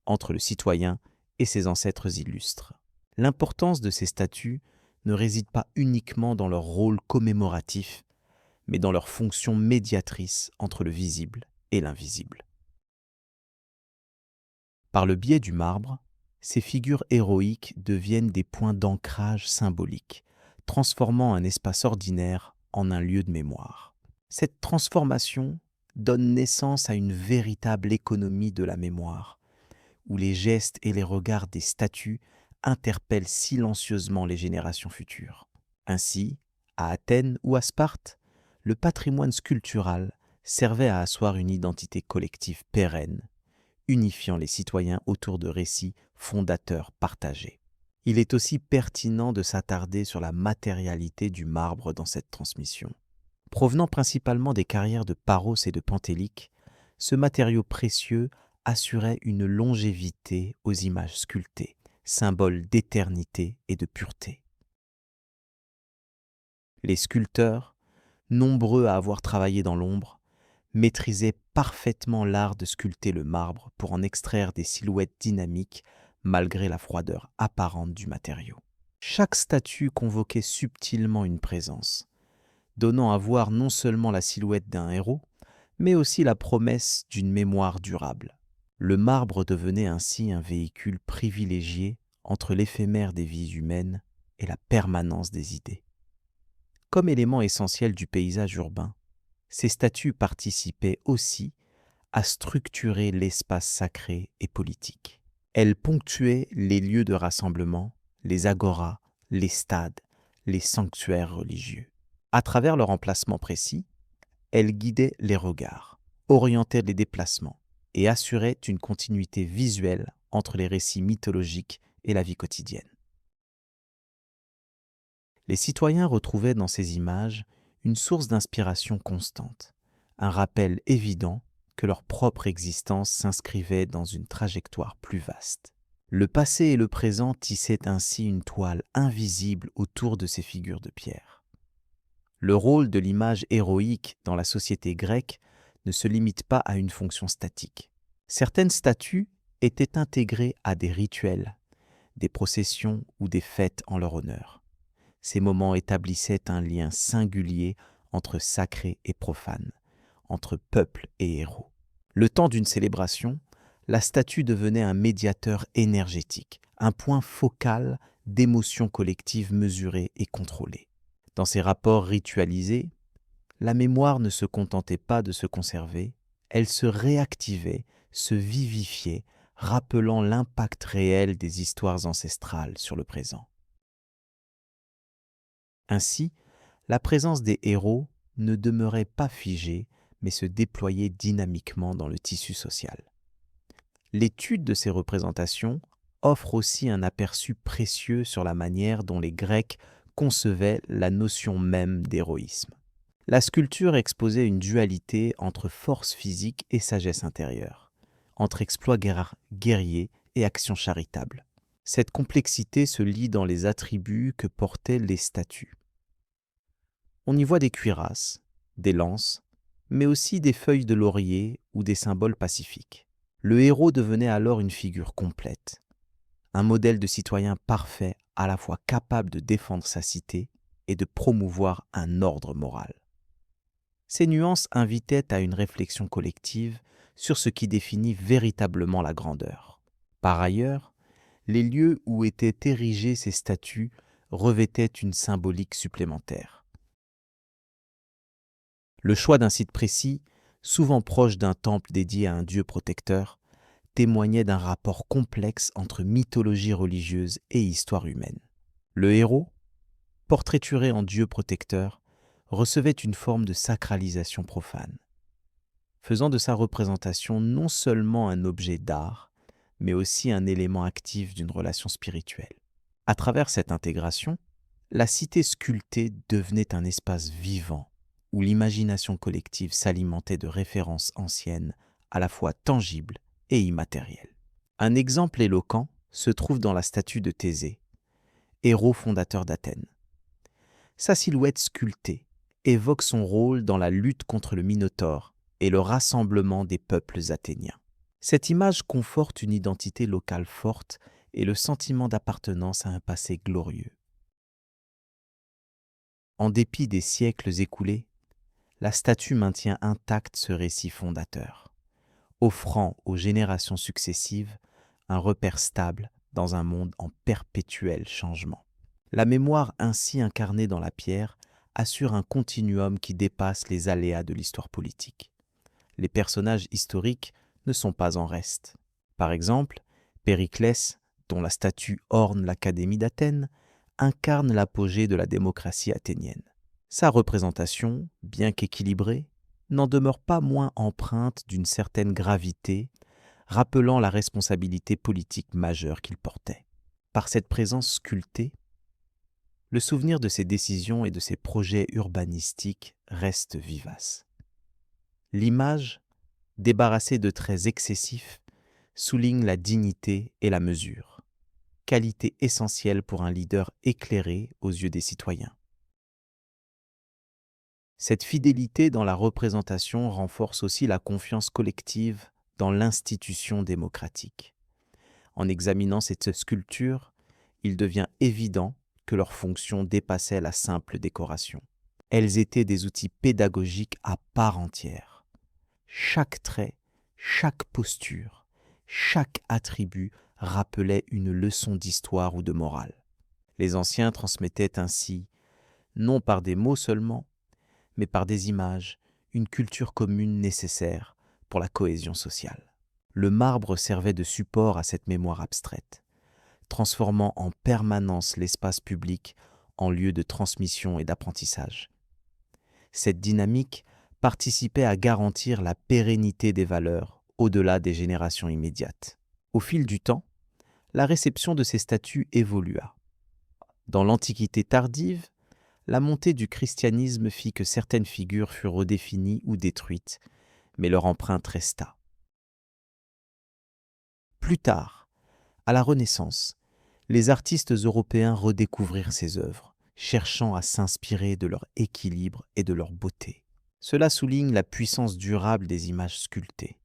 entre le citoyen et ses ancêtres illustres. L'importance de ces statues ne réside pas uniquement dans leur rôle commémoratif, mais dans leur fonction médiatrice entre le visible et l'invisible. Par le biais du marbre, ces figures héroïques deviennent des points d'ancrage symboliques, transformant un espace ordinaire en un lieu de mémoire. Cette transformation donne naissance à une véritable économie de la mémoire, où les gestes et les regards des statues interpellent silencieusement les générations futures. Ainsi, à Athènes ou à Sparte, le patrimoine sculptural servait à asseoir une identité collective pérenne, unifiant les citoyens autour de récits fondateurs partagés. Il est aussi pertinent de s'attarder sur la matérialité du marbre dans cette transmission. Provenant principalement des carrières de Paros et de Pentélique, ce matériau précieux assurait une longévité aux images sculptées, symbole d'éternité et de pureté. Les sculpteurs, nombreux à avoir travaillé dans l'ombre, maîtrisaient parfaitement l'art de sculpter le marbre pour en extraire des silhouettes dynamiques malgré la froideur apparente du matériau. Chaque statue convoquait subtilement une présence, donnant à voir non seulement la silhouette d'un héros, mais aussi la promesse d'une mémoire durable. Le marbre devenait ainsi un véhicule privilégié entre l'éphémère des vies humaines et la permanence des idées. Comme élément essentiel du paysage urbain, ces statues participaient aussi à structurer l'espace sacré et politique. Elles ponctuaient les lieux de rassemblement, les agoras, les stades, les sanctuaires religieux. À travers leur emplacement précis, elles guidaient les regards, orientaient les déplacements et assuraient une continuité visuelle entre les récits mythologiques et la vie quotidienne. Les citoyens retrouvaient dans ces images une source d'inspiration constante, un rappel évident que leur propre existence s'inscrivait dans une trajectoire plus vaste. Le passé et le présent tissaient ainsi une toile invisible autour de ces figures de pierre. Le rôle de l'image héroïque dans la société grecque ne se limite pas à une fonction statique. Certaines statues étaient intégrées à des rituels, des processions ou des fêtes en leur honneur. Ces moments établissaient un lien singulier entre sacré et profane, entre peuple et héros. Le temps d'une célébration, la statue devenait un médiateur énergétique, un point focal d'émotions collectives mesurées et contrôlées. Dans ces rapports ritualisés, la mémoire ne se contentait pas de se conserver, elle se réactivait, se vivifiait, rappelant l'impact réel des histoires ancestrales sur le présent. Ainsi, la présence des héros ne demeurait pas figée, mais se déployait dynamiquement dans le tissu social. L'étude de ces représentations offre aussi un aperçu précieux sur la manière dont les Grecs concevaient la notion même d'héroïsme. La sculpture exposait une dualité entre force physique et sagesse intérieure, entre exploits guerriers et actions charitables. Cette complexité se lit dans les attributs que portaient les statues. On y voit des cuirasses, des lances, mais aussi des feuilles de laurier ou des symboles pacifiques. Le héros devenait alors une figure complète, un modèle de citoyen parfait, à la fois capable de défendre sa cité et de promouvoir un ordre moral. Ces nuances invitaient à une réflexion collective sur ce qui définit véritablement la grandeur. Par ailleurs, les lieux où étaient érigées ces statues revêtaient une symbolique supplémentaire. Le choix d'un site précis, souvent proche d'un temple dédié à un dieu protecteur, témoignait d'un rapport complexe entre mythologie religieuse et histoire humaine. Le héros, portraituré en dieu protecteur, recevait une forme de sacralisation profane, faisant de sa représentation non seulement un objet d'art, mais aussi un élément actif d'une relation spirituelle. À travers cette intégration, la cité sculptée devenait un espace vivant où l'imagination collective s'alimentait de références anciennes à la fois tangibles et immatérielles. Un exemple éloquent se trouve dans la statue de Thésée, héros fondateur d'Athènes. Sa silhouette sculptée évoque son rôle dans la lutte contre le Minotaure et le rassemblement des peuples athéniens. Cette image conforte une identité locale forte et le sentiment d'appartenance à un passé glorieux. En dépit des siècles écoulés, la statue maintient intact ce récit fondateur, offrant aux générations successives un repère stable dans un monde en perpétuel changement. La mémoire ainsi incarnée dans la pierre assure un continuum qui dépasse les aléas de l'histoire politique. Les personnages historiques ne sont pas en reste. Par exemple, Périclès, dont la statue orne l'Académie d'Athènes, incarne l'apogée de la démocratie athénienne. Sa représentation, bien qu'équilibrée, n'en demeure pas moins empreinte d'une certaine gravité, rappelant la responsabilité politique majeure qu'il portait. Par cette présence sculptée, le souvenir de ses décisions et de ses projets urbanistiques reste vivace. L'image, débarrassée de traits excessifs, souligne la dignité et la mesure, qualité essentielle pour un leader éclairé aux yeux des citoyens. Cette fidélité dans la représentation renforce aussi la confiance collective dans l'institution démocratique. En examinant cette sculpture, il devient évident que leurs fonctions dépassaient la simple décoration. Elles étaient des outils pédagogiques à part entière. Chaque trait, chaque posture, chaque attribut rappelait une leçon d'histoire ou de morale. Les anciens transmettaient ainsi, non par des mots seulement, mais par des images, une culture commune nécessaire pour la cohésion sociale. Le marbre servait de support à cette mémoire abstraite, transformant en permanence l'espace public en lieu de transmission et d'apprentissage. Cette dynamique participait à garantir la pérennité des valeurs au-delà des générations immédiates. Au fil du temps, la réception de ces statues évolua. Dans l'Antiquité tardive, la montée du christianisme fit que certaines figures furent redéfinies ou détruites, mais leur empreinte resta. Plus tard, à la Renaissance, les artistes européens redécouvrirent ces œuvres, cherchant à s'inspirer de leur équilibre et de leur beauté. Cela souligne la puissance durable des images sculptées,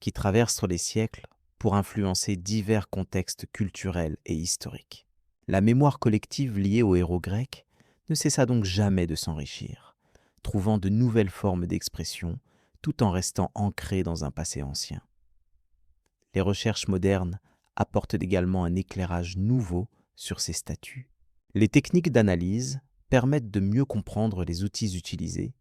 qui traversent les siècles pour influencer divers contextes culturels et historiques. La mémoire collective liée aux héros grecs ne cessa donc jamais de s'enrichir, trouvant de nouvelles formes d'expression tout en restant ancrés dans un passé ancien. Les recherches modernes apportent également un éclairage nouveau sur ces statues. Les techniques d'analyse permettent de mieux comprendre les outils utilisés,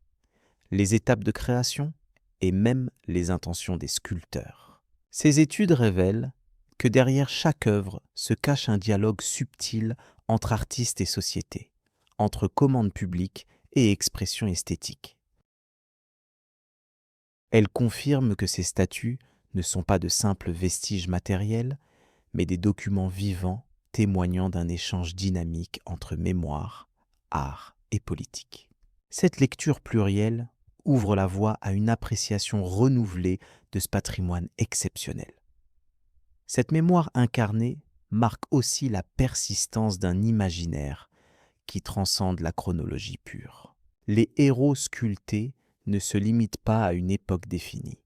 les étapes de création et même les intentions des sculpteurs. Ces études révèlent que derrière chaque œuvre se cache un dialogue subtil entre artistes et société, entre commande publique et expression esthétique. Elles confirment que ces statues ne sont pas de simples vestiges matériels, mais des documents vivants témoignant d'un échange dynamique entre mémoire, art et politique. Cette lecture plurielle ouvre la voie à une appréciation renouvelée de ce patrimoine exceptionnel. Cette mémoire incarnée marque aussi la persistance d'un imaginaire qui transcende la chronologie pure. Les héros sculptés ne se limitent pas à une époque définie.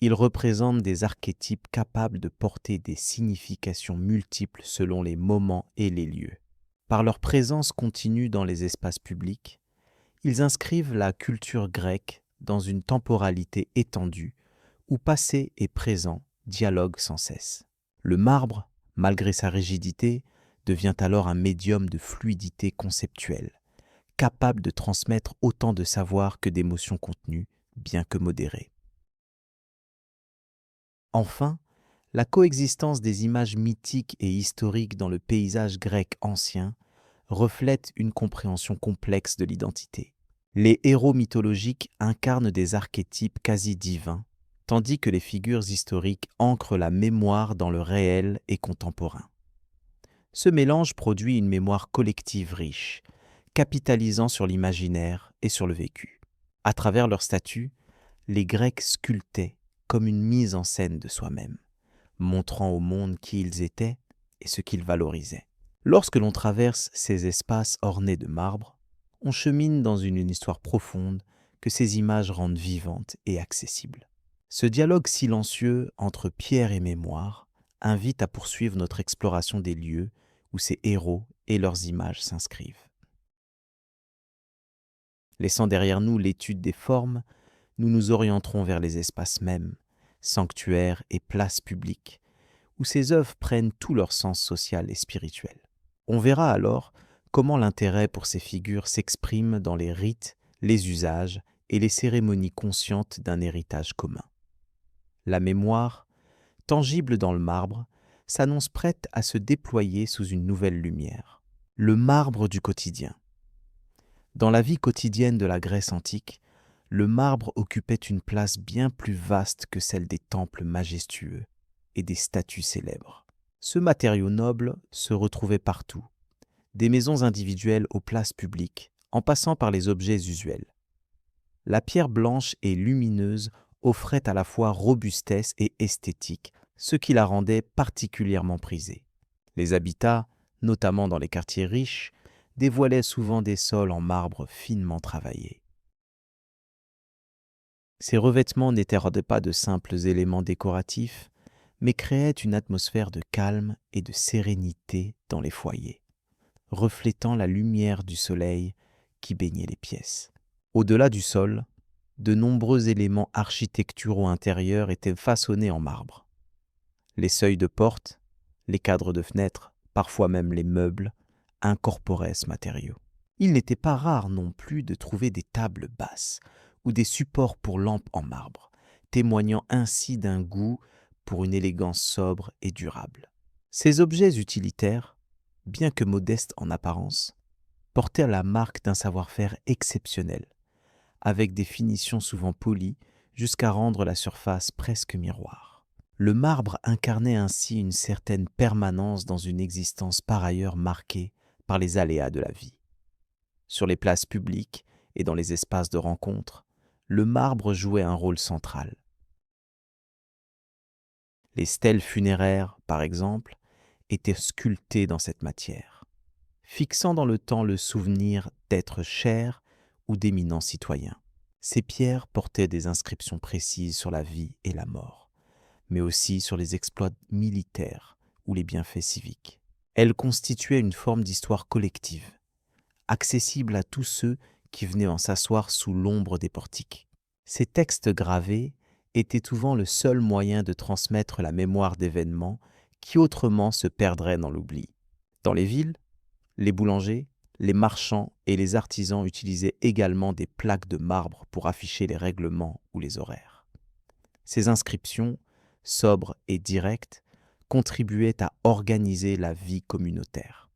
Ils représentent des archétypes capables de porter des significations multiples selon les moments et les lieux. Par leur présence continue dans les espaces publics, ils inscrivent la culture grecque dans une temporalité étendue où passé et présent dialoguent sans cesse. Le marbre, malgré sa rigidité, devient alors un médium de fluidité conceptuelle, capable de transmettre autant de savoir que d'émotions contenues, bien que modérées. Enfin, la coexistence des images mythiques et historiques dans le paysage grec ancien reflète une compréhension complexe de l'identité. Les héros mythologiques incarnent des archétypes quasi divins, tandis que les figures historiques ancrent la mémoire dans le réel et contemporain. Ce mélange produit une mémoire collective riche, capitalisant sur l'imaginaire et sur le vécu. À travers leurs statues, les Grecs sculptaient comme une mise en scène de soi-même, montrant au monde qui ils étaient et ce qu'ils valorisaient. Lorsque l'on traverse ces espaces ornés de marbre, on chemine dans une histoire profonde que ces images rendent vivantes et accessibles. Ce dialogue silencieux entre pierre et mémoire invite à poursuivre notre exploration des lieux où ces héros et leurs images s'inscrivent. Laissant derrière nous l'étude des formes, nous nous orienterons vers les espaces mêmes, sanctuaires et places publiques, où ces œuvres prennent tout leur sens social et spirituel. On verra alors comment l'intérêt pour ces figures s'exprime dans les rites, les usages et les cérémonies conscientes d'un héritage commun. La mémoire, tangible dans le marbre, s'annonce prête à se déployer sous une nouvelle lumière. Le marbre du quotidien. Dans la vie quotidienne de la Grèce antique, le marbre occupait une place bien plus vaste que celle des temples majestueux et des statues célèbres. Ce matériau noble se retrouvait partout, des maisons individuelles aux places publiques, en passant par les objets usuels. La pierre blanche et lumineuse offrait à la fois robustesse et esthétique, ce qui la rendait particulièrement prisée. Les habitats, notamment dans les quartiers riches, dévoilaient souvent des sols en marbre finement travaillés. Ces revêtements n'étaient pas de simples éléments décoratifs, mais créaient une atmosphère de calme et de sérénité dans les foyers, reflétant la lumière du soleil qui baignait les pièces. Au-delà du sol, de nombreux éléments architecturaux intérieurs étaient façonnés en marbre. Les seuils de porte, les cadres de fenêtres, parfois même les meubles, incorporaient ce matériau. Il n'était pas rare non plus de trouver des tables basses ou des supports pour lampes en marbre, témoignant ainsi d'un goût pour une élégance sobre et durable. Ces objets utilitaires, bien que modestes en apparence, portaient la marque d'un savoir-faire exceptionnel, avec des finitions souvent polies jusqu'à rendre la surface presque miroir. Le marbre incarnait ainsi une certaine permanence dans une existence par ailleurs marquée par les aléas de la vie. Sur les places publiques et dans les espaces de rencontre, le marbre jouait un rôle central. Les stèles funéraires, par exemple, étaient sculptées dans cette matière, fixant dans le temps le souvenir d'êtres chers ou d'éminents citoyens. Ces pierres portaient des inscriptions précises sur la vie et la mort, mais aussi sur les exploits militaires ou les bienfaits civiques. Elles constituaient une forme d'histoire collective, accessible à tous ceux qui venaient en s'asseoir sous l'ombre des portiques. Ces textes gravés étaient souvent le seul moyen de transmettre la mémoire d'événements qui autrement se perdraient dans l'oubli. Dans les villes, les boulangers, les marchands et les artisans utilisaient également des plaques de marbre pour afficher les règlements ou les horaires. Ces inscriptions, sobres et directes, contribuaient à organiser la vie communautaire.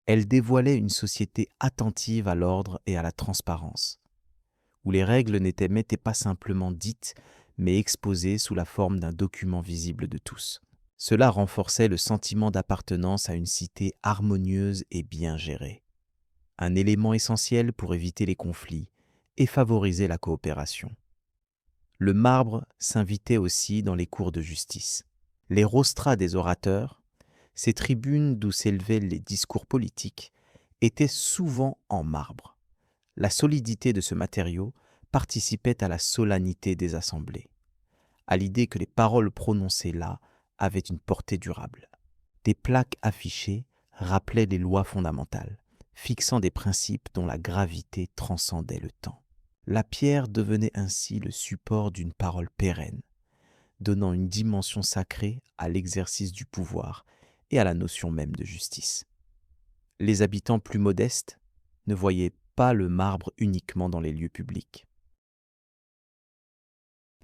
Elles dévoilaient une société attentive à l'ordre et à la transparence, où les règles n'étaient pas simplement dites, mais exposées sous la forme d'un document visible de tous. Cela renforçait le sentiment d'appartenance à une cité harmonieuse et bien gérée, un élément essentiel pour éviter les conflits et favoriser la coopération. Le marbre s'invitait aussi dans les cours de justice. Les rostras des orateurs, ces tribunes d'où s'élevaient les discours politiques, étaient souvent en marbre. La solidité de ce matériau participait à la solennité des assemblées, à l'idée que les paroles prononcées là avaient une portée durable. Des plaques affichées rappelaient les lois fondamentales, fixant des principes dont la gravité transcendait le temps. La pierre devenait ainsi le support d'une parole pérenne, donnant une dimension sacrée à l'exercice du pouvoir et à la notion même de justice. Les habitants plus modestes ne voyaient pas le marbre uniquement dans les lieux publics.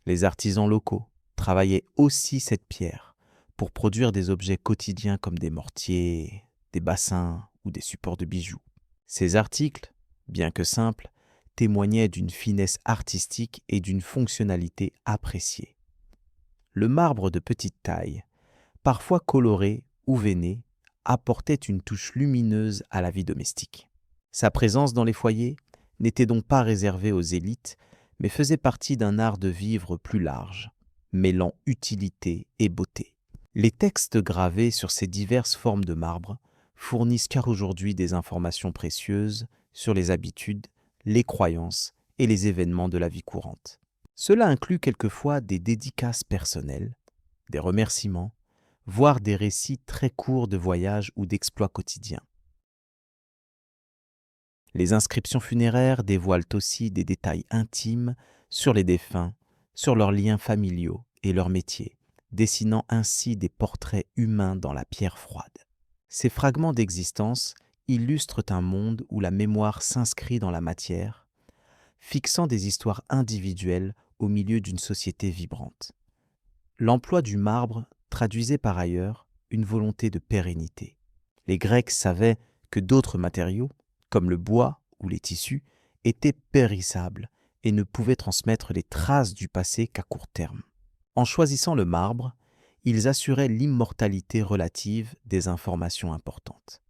Les artisans locaux travaillaient aussi cette pierre pour produire des objets quotidiens comme des mortiers, des bassins ou des supports de bijoux. Ces articles, bien que simples, témoignaient d'une finesse artistique et d'une fonctionnalité appréciée. Le marbre de petite taille, parfois coloré ou veiné, apportait une touche lumineuse à la vie domestique. Sa présence dans les foyers n'était donc pas réservée aux élites, mais faisait partie d'un art de vivre plus large, mêlant utilité et beauté. Les textes gravés sur ces diverses formes de marbre fournissent car aujourd'hui des informations précieuses sur les habitudes, les croyances et les événements de la vie courante. Cela inclut quelquefois des dédicaces personnelles, des remerciements, voire des récits très courts de voyages ou d'exploits quotidiens. Les inscriptions funéraires dévoilent aussi des détails intimes sur les défunts, sur leurs liens familiaux et leurs métiers, dessinant ainsi des portraits humains dans la pierre froide. Ces fragments d'existence illustrent un monde où la mémoire s'inscrit dans la matière, fixant des histoires individuelles au milieu d'une société vibrante. L'emploi du marbre traduisait par ailleurs une volonté de pérennité. Les Grecs savaient que d'autres matériaux, comme le bois ou les tissus, étaient périssables et ne pouvaient transmettre les traces du passé qu'à court terme. En choisissant le marbre, ils assuraient l'immortalité relative des informations importantes.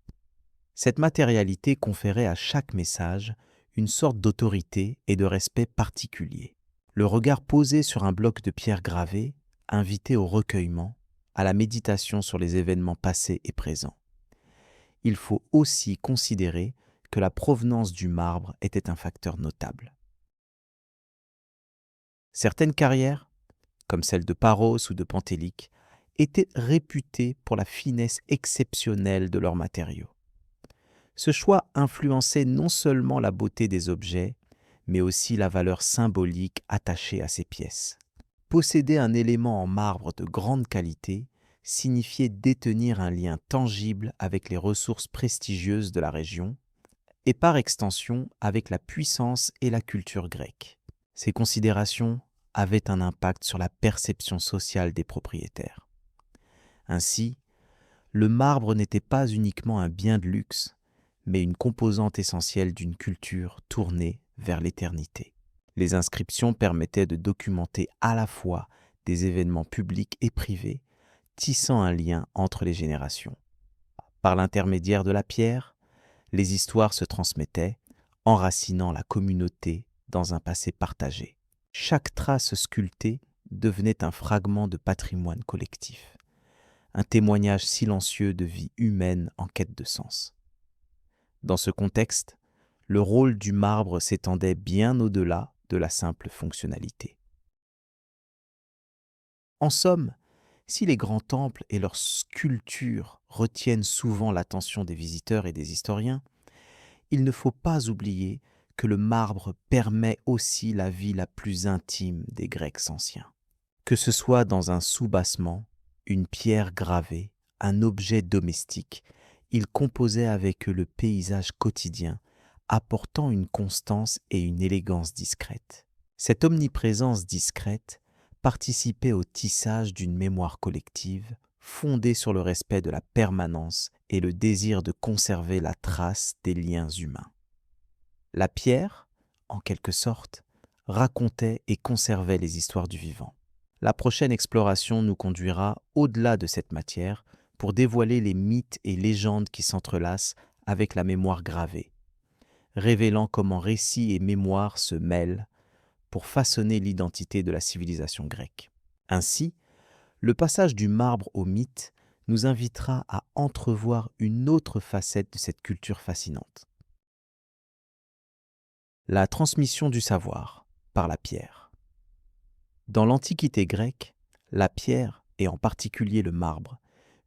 Cette matérialité conférait à chaque message une sorte d'autorité et de respect particulier. Le regard posé sur un bloc de pierre gravée invitait au recueillement, à la méditation sur les événements passés et présents. Il faut aussi considérer que la provenance du marbre était un facteur notable. Certaines carrières, comme celle de Paros ou de Pentélique, étaient réputées pour la finesse exceptionnelle de leurs matériaux. Ce choix influençait non seulement la beauté des objets, mais aussi la valeur symbolique attachée à ces pièces. Posséder un élément en marbre de grande qualité signifiait détenir un lien tangible avec les ressources prestigieuses de la région et par extension avec la puissance et la culture grecque. Ces considérations avaient un impact sur la perception sociale des propriétaires. Ainsi, le marbre n'était pas uniquement un bien de luxe, mais une composante essentielle d'une culture tournée vers l'éternité. Les inscriptions permettaient de documenter à la fois des événements publics et privés, tissant un lien entre les générations. Par l'intermédiaire de la pierre, les histoires se transmettaient, enracinant la communauté dans un passé partagé. Chaque trace sculptée devenait un fragment de patrimoine collectif, un témoignage silencieux de vie humaine en quête de sens. Dans ce contexte, le rôle du marbre s'étendait bien au-delà de la simple fonctionnalité. En somme, si les grands temples et leurs sculptures retiennent souvent l'attention des visiteurs et des historiens, il ne faut pas oublier que le marbre permet aussi la vie la plus intime des Grecs anciens. Que ce soit dans un soubassement, une pierre gravée, un objet domestique, il composait avec eux le paysage quotidien, apportant une constance et une élégance discrètes. Cette omniprésence discrète participait au tissage d'une mémoire collective fondée sur le respect de la permanence et le désir de conserver la trace des liens humains. La pierre, en quelque sorte, racontait et conservait les histoires du vivant. La prochaine exploration nous conduira au-delà de cette matière pour dévoiler les mythes et légendes qui s'entrelacent avec la mémoire gravée, révélant comment récit et mémoire se mêlent pour façonner l'identité de la civilisation grecque. Ainsi, le passage du marbre au mythe nous invitera à entrevoir une autre facette de cette culture fascinante. La transmission du savoir par la pierre. Dans l'Antiquité grecque, la pierre, et en particulier le marbre,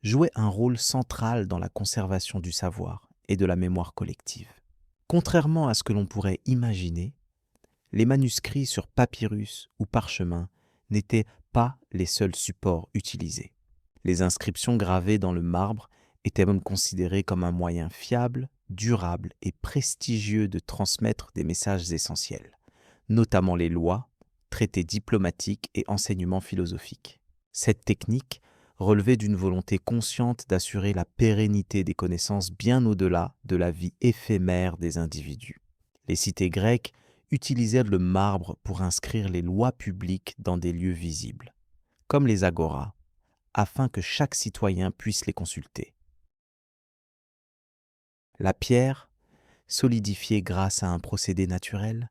jouait un rôle central dans la conservation du savoir et de la mémoire collective. Contrairement à ce que l'on pourrait imaginer, les manuscrits sur papyrus ou parchemin n'étaient pas les seuls supports utilisés. Les inscriptions gravées dans le marbre étaient même considérées comme un moyen fiable, durable et prestigieux de transmettre des messages essentiels, notamment les lois, traités diplomatiques et enseignements philosophiques. Cette technique relevait d'une volonté consciente d'assurer la pérennité des connaissances bien au-delà de la vie éphémère des individus. Les cités grecques utilisaient le marbre pour inscrire les lois publiques dans des lieux visibles, comme les agoras, afin que chaque citoyen puisse les consulter. La pierre, solidifiée grâce à un procédé naturel,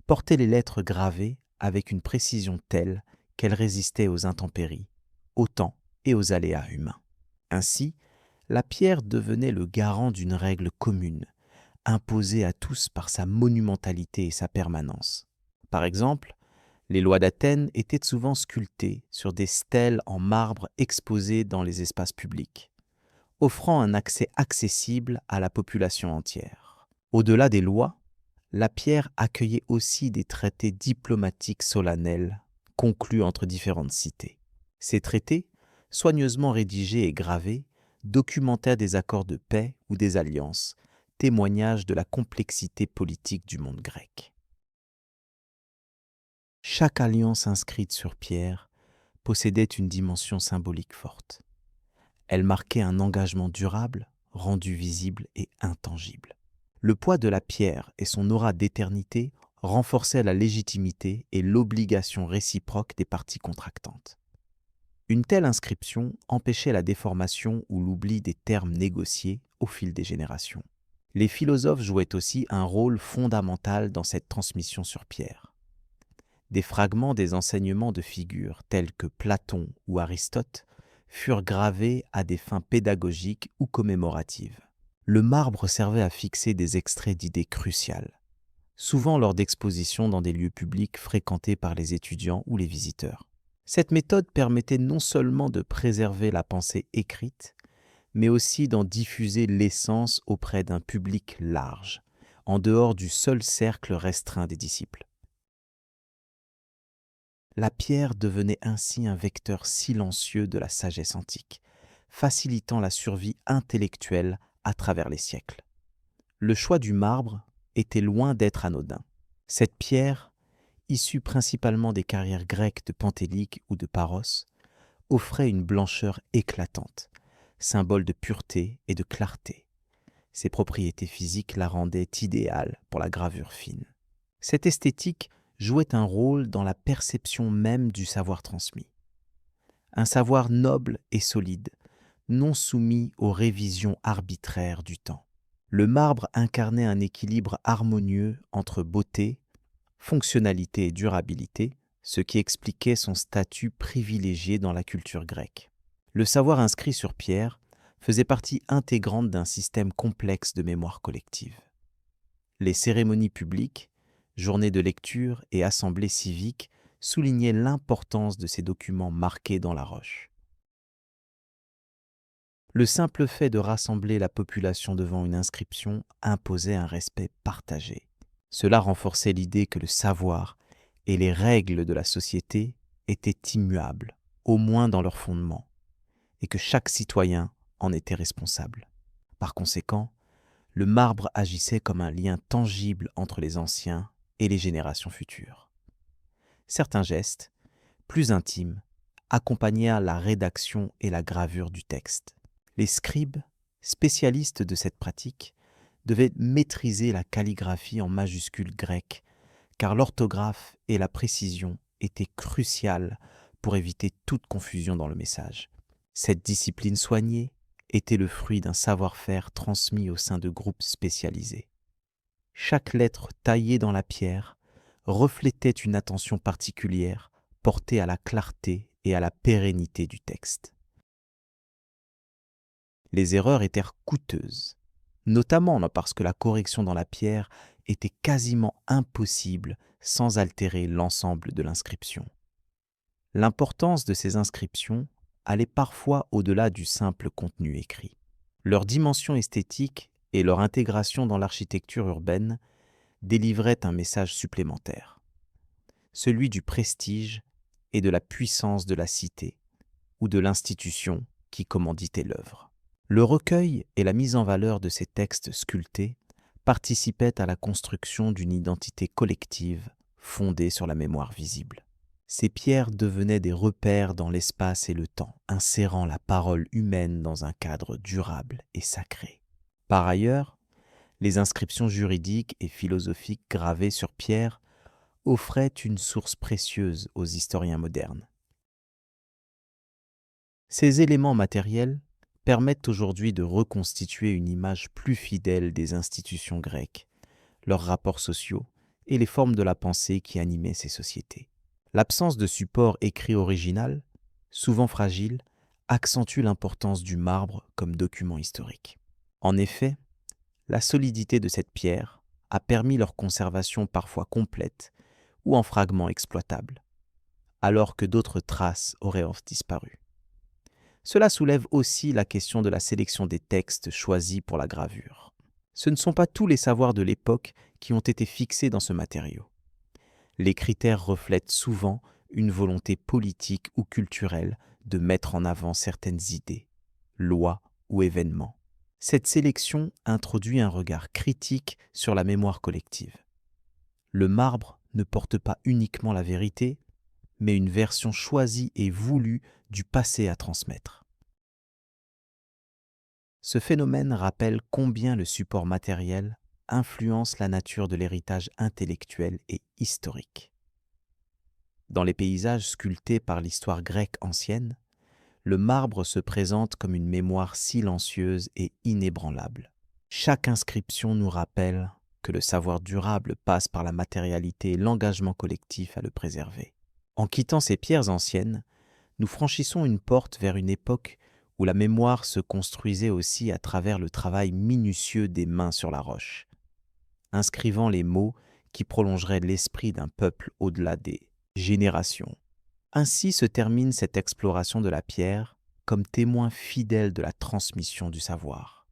portait les lettres gravées avec une précision telle qu'elles résistaient aux intempéries, au temps et aux aléas humains. Ainsi, la pierre devenait le garant d'une règle commune, imposée à tous par sa monumentalité et sa permanence. Par exemple, les lois d'Athènes étaient souvent sculptées sur des stèles en marbre exposées dans les espaces publics, offrant un accès accessible à la population entière. Au-delà des lois, la pierre accueillait aussi des traités diplomatiques solennels conclus entre différentes cités. Ces traités, soigneusement rédigés et gravés, documentaient des accords de paix ou des alliances, témoignage de la complexité politique du monde grec. Chaque alliance inscrite sur pierre possédait une dimension symbolique forte. Elle marquait un engagement durable, rendu visible et intangible. Le poids de la pierre et son aura d'éternité renforçaient la légitimité et l'obligation réciproque des parties contractantes. Une telle inscription empêchait la déformation ou l'oubli des termes négociés au fil des générations. Les philosophes jouaient aussi un rôle fondamental dans cette transmission sur pierre. Des fragments des enseignements de figures tels que Platon ou Aristote furent gravés à des fins pédagogiques ou commémoratives. Le marbre servait à fixer des extraits d'idées cruciales, souvent lors d'expositions dans des lieux publics fréquentés par les étudiants ou les visiteurs. Cette méthode permettait non seulement de préserver la pensée écrite, mais aussi d'en diffuser l'essence auprès d'un public large, en dehors du seul cercle restreint des disciples. La pierre devenait ainsi un vecteur silencieux de la sagesse antique, facilitant la survie intellectuelle à travers les siècles. Le choix du marbre était loin d'être anodin. Cette pierre, issue principalement des carrières grecques de Pentélique ou de Paros, offrait une blancheur éclatante, symbole de pureté et de clarté. Ses propriétés physiques la rendaient idéale pour la gravure fine. Cette esthétique jouait un rôle dans la perception même du savoir transmis. Un savoir noble et solide, non soumis aux révisions arbitraires du temps. Le marbre incarnait un équilibre harmonieux entre beauté, fonctionnalité et durabilité, ce qui expliquait son statut privilégié dans la culture grecque. Le savoir inscrit sur pierre faisait partie intégrante d'un système complexe de mémoire collective. Les cérémonies publiques, journées de lecture et assemblées civiques soulignaient l'importance de ces documents marqués dans la roche. Le simple fait de rassembler la population devant une inscription imposait un respect partagé. Cela renforçait l'idée que le savoir et les règles de la société étaient immuables, au moins dans leur fondement, et que chaque citoyen en était responsable. Par conséquent, le marbre agissait comme un lien tangible entre les anciens et les générations futures. Certains gestes, plus intimes, accompagnèrent la rédaction et la gravure du texte. Les scribes, spécialistes de cette pratique, devaient maîtriser la calligraphie en majuscules grecques, car l'orthographe et la précision étaient cruciales pour éviter toute confusion dans le message. Cette discipline soignée était le fruit d'un savoir-faire transmis au sein de groupes spécialisés. Chaque lettre taillée dans la pierre reflétait une attention particulière portée à la clarté et à la pérennité du texte. Les erreurs étaient coûteuses, notamment parce que la correction dans la pierre était quasiment impossible sans altérer l'ensemble de l'inscription. L'importance de ces inscriptions allait parfois au-delà du simple contenu écrit. Leur dimension esthétique et leur intégration dans l'architecture urbaine délivraient un message supplémentaire, celui du prestige et de la puissance de la cité ou de l'institution qui commanditait l'œuvre. Le recueil et la mise en valeur de ces textes sculptés participaient à la construction d'une identité collective fondée sur la mémoire visible. Ces pierres devenaient des repères dans l'espace et le temps, insérant la parole humaine dans un cadre durable et sacré. Par ailleurs, les inscriptions juridiques et philosophiques gravées sur pierre offraient une source précieuse aux historiens modernes. Ces éléments matériels permettent aujourd'hui de reconstituer une image plus fidèle des institutions grecques, leurs rapports sociaux et les formes de la pensée qui animaient ces sociétés. L'absence de support écrit original, souvent fragile, accentue l'importance du marbre comme document historique. En effet, la solidité de cette pierre a permis leur conservation parfois complète ou en fragments exploitables, alors que d'autres traces auraient disparu. Cela soulève aussi la question de la sélection des textes choisis pour la gravure. Ce ne sont pas tous les savoirs de l'époque qui ont été fixés dans ce matériau. Les critères reflètent souvent une volonté politique ou culturelle de mettre en avant certaines idées, lois ou événements. Cette sélection introduit un regard critique sur la mémoire collective. Le marbre ne porte pas uniquement la vérité, mais une version choisie et voulue du passé à transmettre. Ce phénomène rappelle combien le support matériel influence la nature de l'héritage intellectuel et historique. Dans les paysages sculptés par l'histoire grecque ancienne, le marbre se présente comme une mémoire silencieuse et inébranlable. Chaque inscription nous rappelle que le savoir durable passe par la matérialité et l'engagement collectif à le préserver. En quittant ces pierres anciennes, nous franchissons une porte vers une époque où la mémoire se construisait aussi à travers le travail minutieux des mains sur la roche, inscrivant les mots qui prolongeraient l'esprit d'un peuple au-delà des générations. Ainsi se termine cette exploration de la pierre comme témoin fidèle de la transmission du savoir,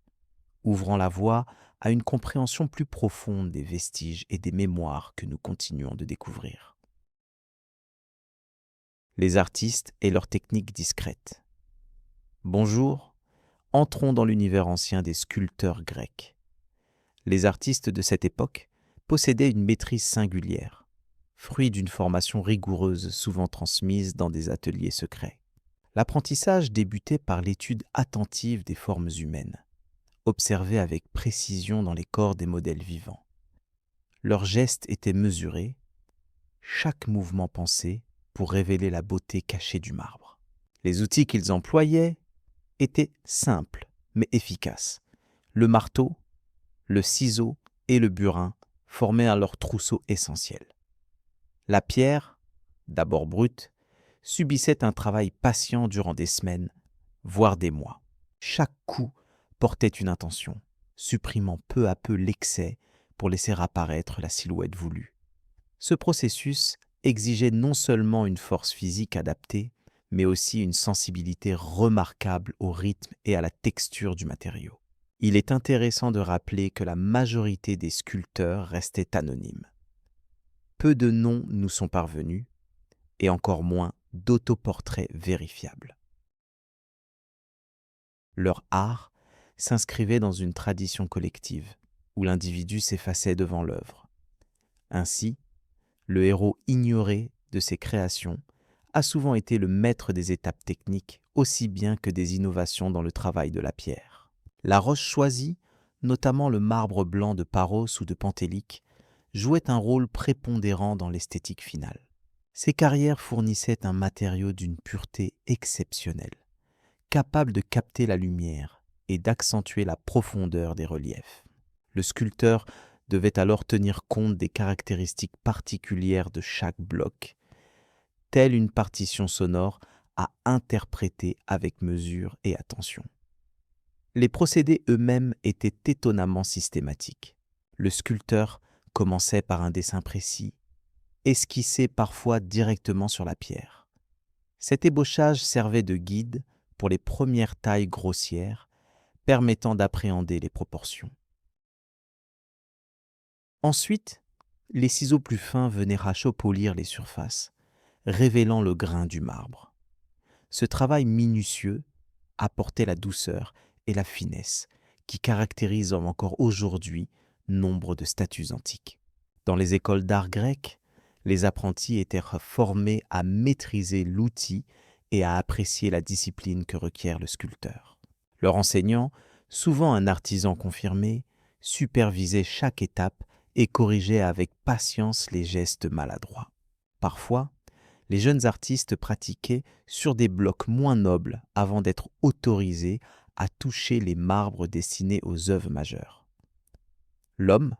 ouvrant la voie à une compréhension plus profonde des vestiges et des mémoires que nous continuons de découvrir. Les artistes et leurs techniques discrètes. Bonjour, entrons dans l'univers ancien des sculpteurs grecs. Les artistes de cette époque possédaient une maîtrise singulière, fruit d'une formation rigoureuse souvent transmise dans des ateliers secrets. L'apprentissage débutait par l'étude attentive des formes humaines, observées avec précision dans les corps des modèles vivants. Leurs gestes étaient mesurés, chaque mouvement pensé pour révéler la beauté cachée du marbre. Les outils qu'ils employaient étaient simples mais efficaces. Le marteau, le ciseau et le burin formaient leur trousseau essentiel. La pierre, d'abord brute, subissait un travail patient durant des semaines, voire des mois. Chaque coup portait une intention, supprimant peu à peu l'excès pour laisser apparaître la silhouette voulue. Ce processus exigeait non seulement une force physique adaptée, mais aussi une sensibilité remarquable au rythme et à la texture du matériau. Il est intéressant de rappeler que la majorité des sculpteurs restaient anonymes. Peu de noms nous sont parvenus, et encore moins d'autoportraits vérifiables. Leur art s'inscrivait dans une tradition collective, où l'individu s'effaçait devant l'œuvre. Ainsi, le héros ignoré de ses créations a souvent été le maître des étapes techniques aussi bien que des innovations dans le travail de la pierre. La roche choisie, notamment le marbre blanc de Paros ou de Pentélique, jouait un rôle prépondérant dans l'esthétique finale. Ces carrières fournissaient un matériau d'une pureté exceptionnelle, capable de capter la lumière et d'accentuer la profondeur des reliefs. Le sculpteur devait alors tenir compte des caractéristiques particulières de chaque bloc, telle une partition sonore à interpréter avec mesure et attention. Les procédés eux-mêmes étaient étonnamment systématiques. Le sculpteur commençait par un dessin précis, esquissé parfois directement sur la pierre. Cet ébauchage servait de guide pour les premières tailles grossières, permettant d'appréhender les proportions. Ensuite, les ciseaux plus fins venaient rachopolir les surfaces, révélant le grain du marbre. Ce travail minutieux apportait la douceur et la finesse qui caractérisent encore aujourd'hui nombre de statues antiques. Dans les écoles d'art grec, les apprentis étaient formés à maîtriser l'outil et à apprécier la discipline que requiert le sculpteur. Leur enseignant, souvent un artisan confirmé, supervisait chaque étape et corrigeait avec patience les gestes maladroits. Parfois, les jeunes artistes pratiquaient sur des blocs moins nobles avant d'être autorisés à toucher les marbres destinés aux œuvres majeures. L'homme,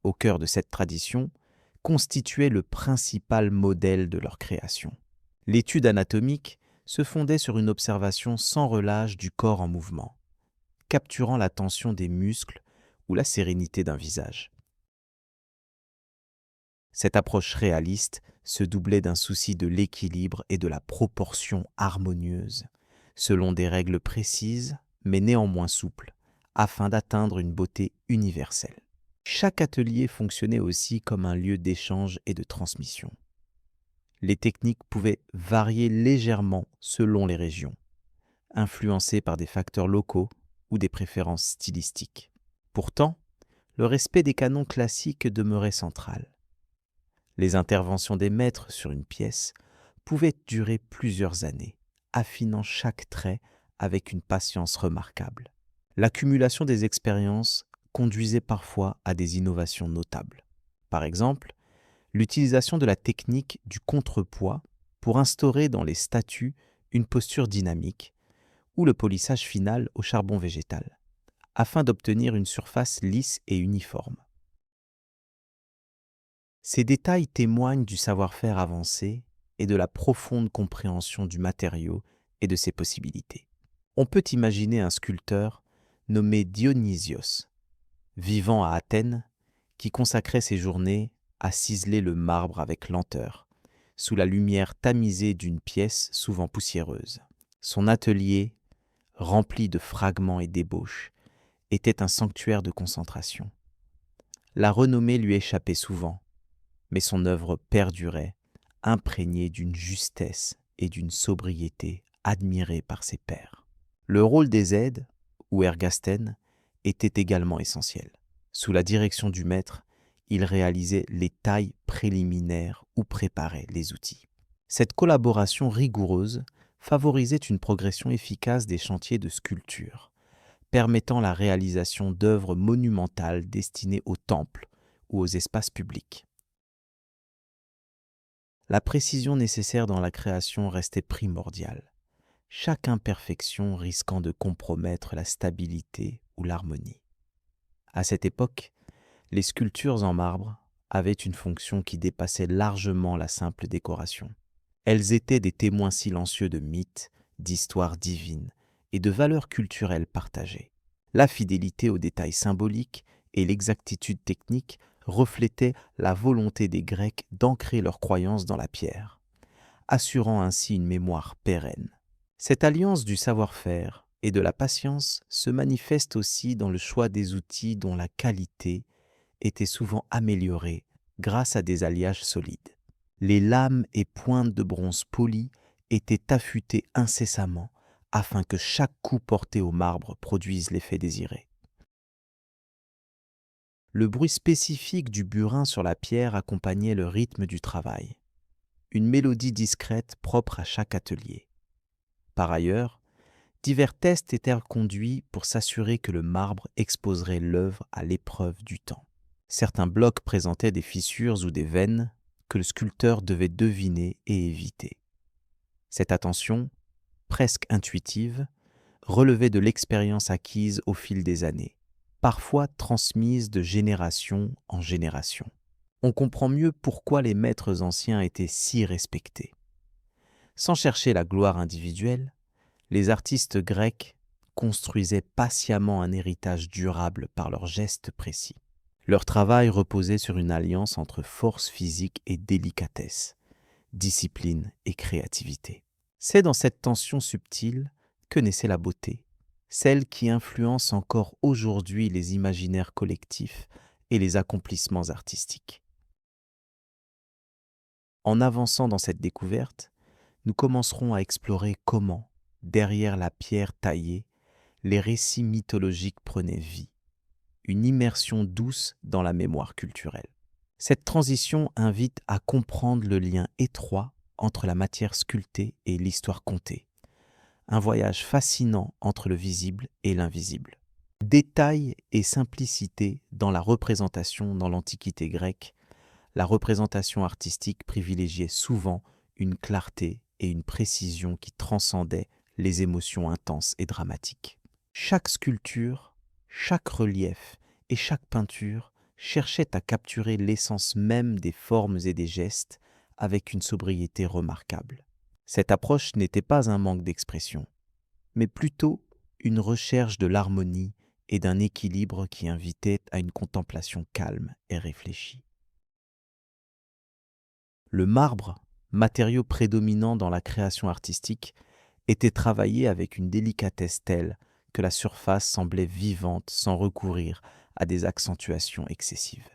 au cœur de cette tradition, constituait le principal modèle de leur création. L'étude anatomique se fondait sur une observation sans relâche du corps en mouvement, capturant la tension des muscles ou la sérénité d'un visage. Cette approche réaliste se doublait d'un souci de l'équilibre et de la proportion harmonieuse, selon des règles précises, mais néanmoins souples, afin d'atteindre une beauté universelle. Chaque atelier fonctionnait aussi comme un lieu d'échange et de transmission. Les techniques pouvaient varier légèrement selon les régions, influencées par des facteurs locaux ou des préférences stylistiques. Pourtant, le respect des canons classiques demeurait central. Les interventions des maîtres sur une pièce pouvaient durer plusieurs années, affinant chaque trait avec une patience remarquable. L'accumulation des expériences conduisait parfois à des innovations notables. Par exemple, l'utilisation de la technique du contrepoids pour instaurer dans les statues une posture dynamique ou le polissage final au charbon végétal, afin d'obtenir une surface lisse et uniforme. Ces détails témoignent du savoir-faire avancé et de la profonde compréhension du matériau et de ses possibilités. On peut imaginer un sculpteur nommé Dionysios, vivant à Athènes, qui consacrait ses journées à ciseler le marbre avec lenteur, sous la lumière tamisée d'une pièce souvent poussiéreuse. Son atelier, rempli de fragments et d'ébauches, était un sanctuaire de concentration. La renommée lui échappait souvent, mais son œuvre perdurait, imprégnée d'une justesse et d'une sobriété admirée par ses pairs. Le rôle des aides, ou ergastènes, était également essentiel. Sous la direction du maître, il réalisait les tailles préliminaires ou préparait les outils. Cette collaboration rigoureuse favorisait une progression efficace des chantiers de sculpture, permettant la réalisation d'œuvres monumentales destinées aux temples ou aux espaces publics. La précision nécessaire dans la création restait primordiale, chaque imperfection risquant de compromettre la stabilité ou l'harmonie. À cette époque, les sculptures en marbre avaient une fonction qui dépassait largement la simple décoration. Elles étaient des témoins silencieux de mythes, d'histoires divines et de valeurs culturelles partagées. La fidélité aux détails symboliques et l'exactitude technique reflétaient la volonté des Grecs d'ancrer leurs croyances dans la pierre, assurant ainsi une mémoire pérenne. Cette alliance du savoir-faire et de la patience se manifeste aussi dans le choix des outils dont la qualité était souvent améliorée grâce à des alliages solides. Les lames et pointes de bronze polies étaient affûtées incessamment afin que chaque coup porté au marbre produise l'effet désiré. Le bruit spécifique du burin sur la pierre accompagnait le rythme du travail, une mélodie discrète propre à chaque atelier. Par ailleurs, divers tests étaient conduits pour s'assurer que le marbre exposerait l'œuvre à l'épreuve du temps. Certains blocs présentaient des fissures ou des veines que le sculpteur devait deviner et éviter. Cette attention, presque intuitive, relevait de l'expérience acquise au fil des années, parfois transmise de génération en génération. On comprend mieux pourquoi les maîtres anciens étaient si respectés. Sans chercher la gloire individuelle, les artistes grecs construisaient patiemment un héritage durable par leurs gestes précis. Leur travail reposait sur une alliance entre force physique et délicatesse, discipline et créativité. C'est dans cette tension subtile que naissait la beauté, celle qui influence encore aujourd'hui les imaginaires collectifs et les accomplissements artistiques. En avançant dans cette découverte, nous commencerons à explorer comment, derrière la pierre taillée, les récits mythologiques prenaient vie, une immersion douce dans la mémoire culturelle. Cette transition invite à comprendre le lien étroit entre la matière sculptée et l'histoire contée, un voyage fascinant entre le visible et l'invisible. Détail et simplicité dans la représentation dans l'Antiquité grecque, la représentation artistique privilégiait souvent une clarté et une précision qui transcendaient les émotions intenses et dramatiques. Chaque sculpture, chaque relief et chaque peinture cherchait à capturer l'essence même des formes et des gestes avec une sobriété remarquable. Cette approche n'était pas un manque d'expression, mais plutôt une recherche de l'harmonie et d'un équilibre qui invitait à une contemplation calme et réfléchie. Le marbre, matériau prédominant dans la création artistique, était travaillé avec une délicatesse telle que la surface semblait vivante sans recourir à des accentuations excessives.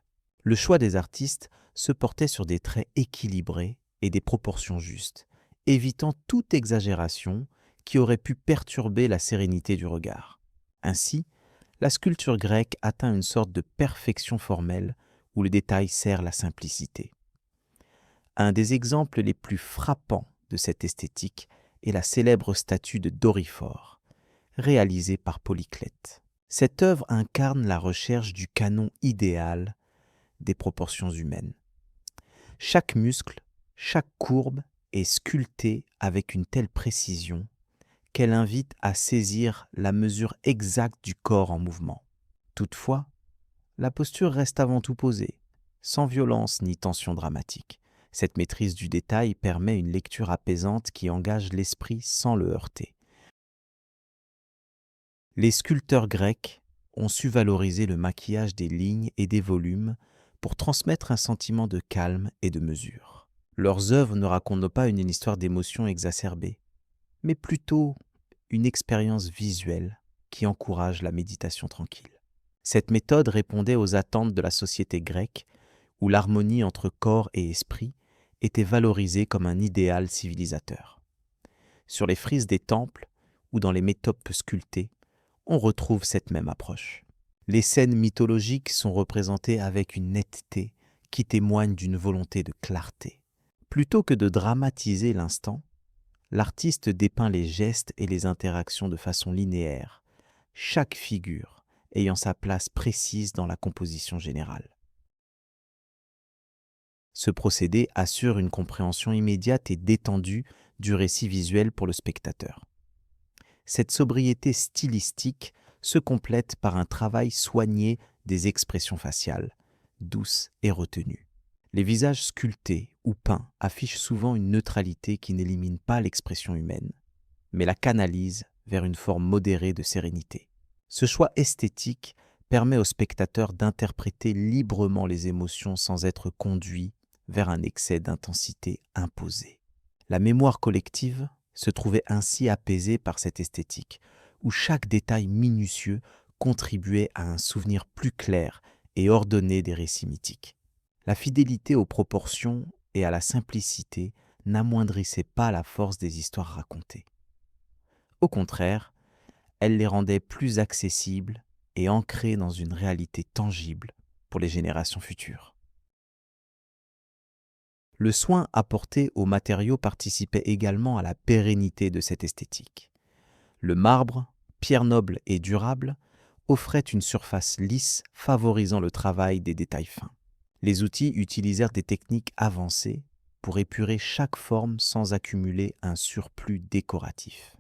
Le choix des artistes se portait sur des traits équilibrés et des proportions justes, évitant toute exagération qui aurait pu perturber la sérénité du regard. Ainsi, la sculpture grecque atteint une sorte de perfection formelle où le détail sert la simplicité. Un des exemples les plus frappants de cette esthétique est la célèbre statue de Doryphore, réalisée par Polyclète. Cette œuvre incarne la recherche du canon idéal des proportions humaines. Chaque muscle, chaque courbe est sculptée avec une telle précision qu'elle invite à saisir la mesure exacte du corps en mouvement. Toutefois, la posture reste avant tout posée, sans violence ni tension dramatique. Cette maîtrise du détail permet une lecture apaisante qui engage l'esprit sans le heurter. Les sculpteurs grecs ont su valoriser le maquillage des lignes et des volumes pour transmettre un sentiment de calme et de mesure. Leurs œuvres ne racontent pas une histoire d'émotions exacerbées, mais plutôt une expérience visuelle qui encourage la méditation tranquille. Cette méthode répondait aux attentes de la société grecque, où l'harmonie entre corps et esprit était valorisée comme un idéal civilisateur. Sur les frises des temples ou dans les métopes sculptées, on retrouve cette même approche. Les scènes mythologiques sont représentées avec une netteté qui témoigne d'une volonté de clarté. Plutôt que de dramatiser l'instant, l'artiste dépeint les gestes et les interactions de façon linéaire, chaque figure ayant sa place précise dans la composition générale. Ce procédé assure une compréhension immédiate et détendue du récit visuel pour le spectateur. Cette sobriété stylistique se complète par un travail soigné des expressions faciales, douces et retenues. Les visages sculptés ou peints affichent souvent une neutralité qui n'élimine pas l'expression humaine, mais la canalise vers une forme modérée de sérénité. Ce choix esthétique permet au spectateur d'interpréter librement les émotions sans être conduit vers un excès d'intensité imposé. La mémoire collective se trouvait ainsi apaisée par cette esthétique, où chaque détail minutieux contribuait à un souvenir plus clair et ordonné des récits mythiques. La fidélité aux proportions et à la simplicité n'amoindrissait pas la force des histoires racontées. Au contraire, elle les rendait plus accessibles et ancrées dans une réalité tangible pour les générations futures. Le soin apporté aux matériaux participait également à la pérennité de cette esthétique. Le marbre, pierre noble et durable, offrait une surface lisse favorisant le travail des détails fins. Les outils utilisèrent des techniques avancées pour épurer chaque forme sans accumuler un surplus décoratif.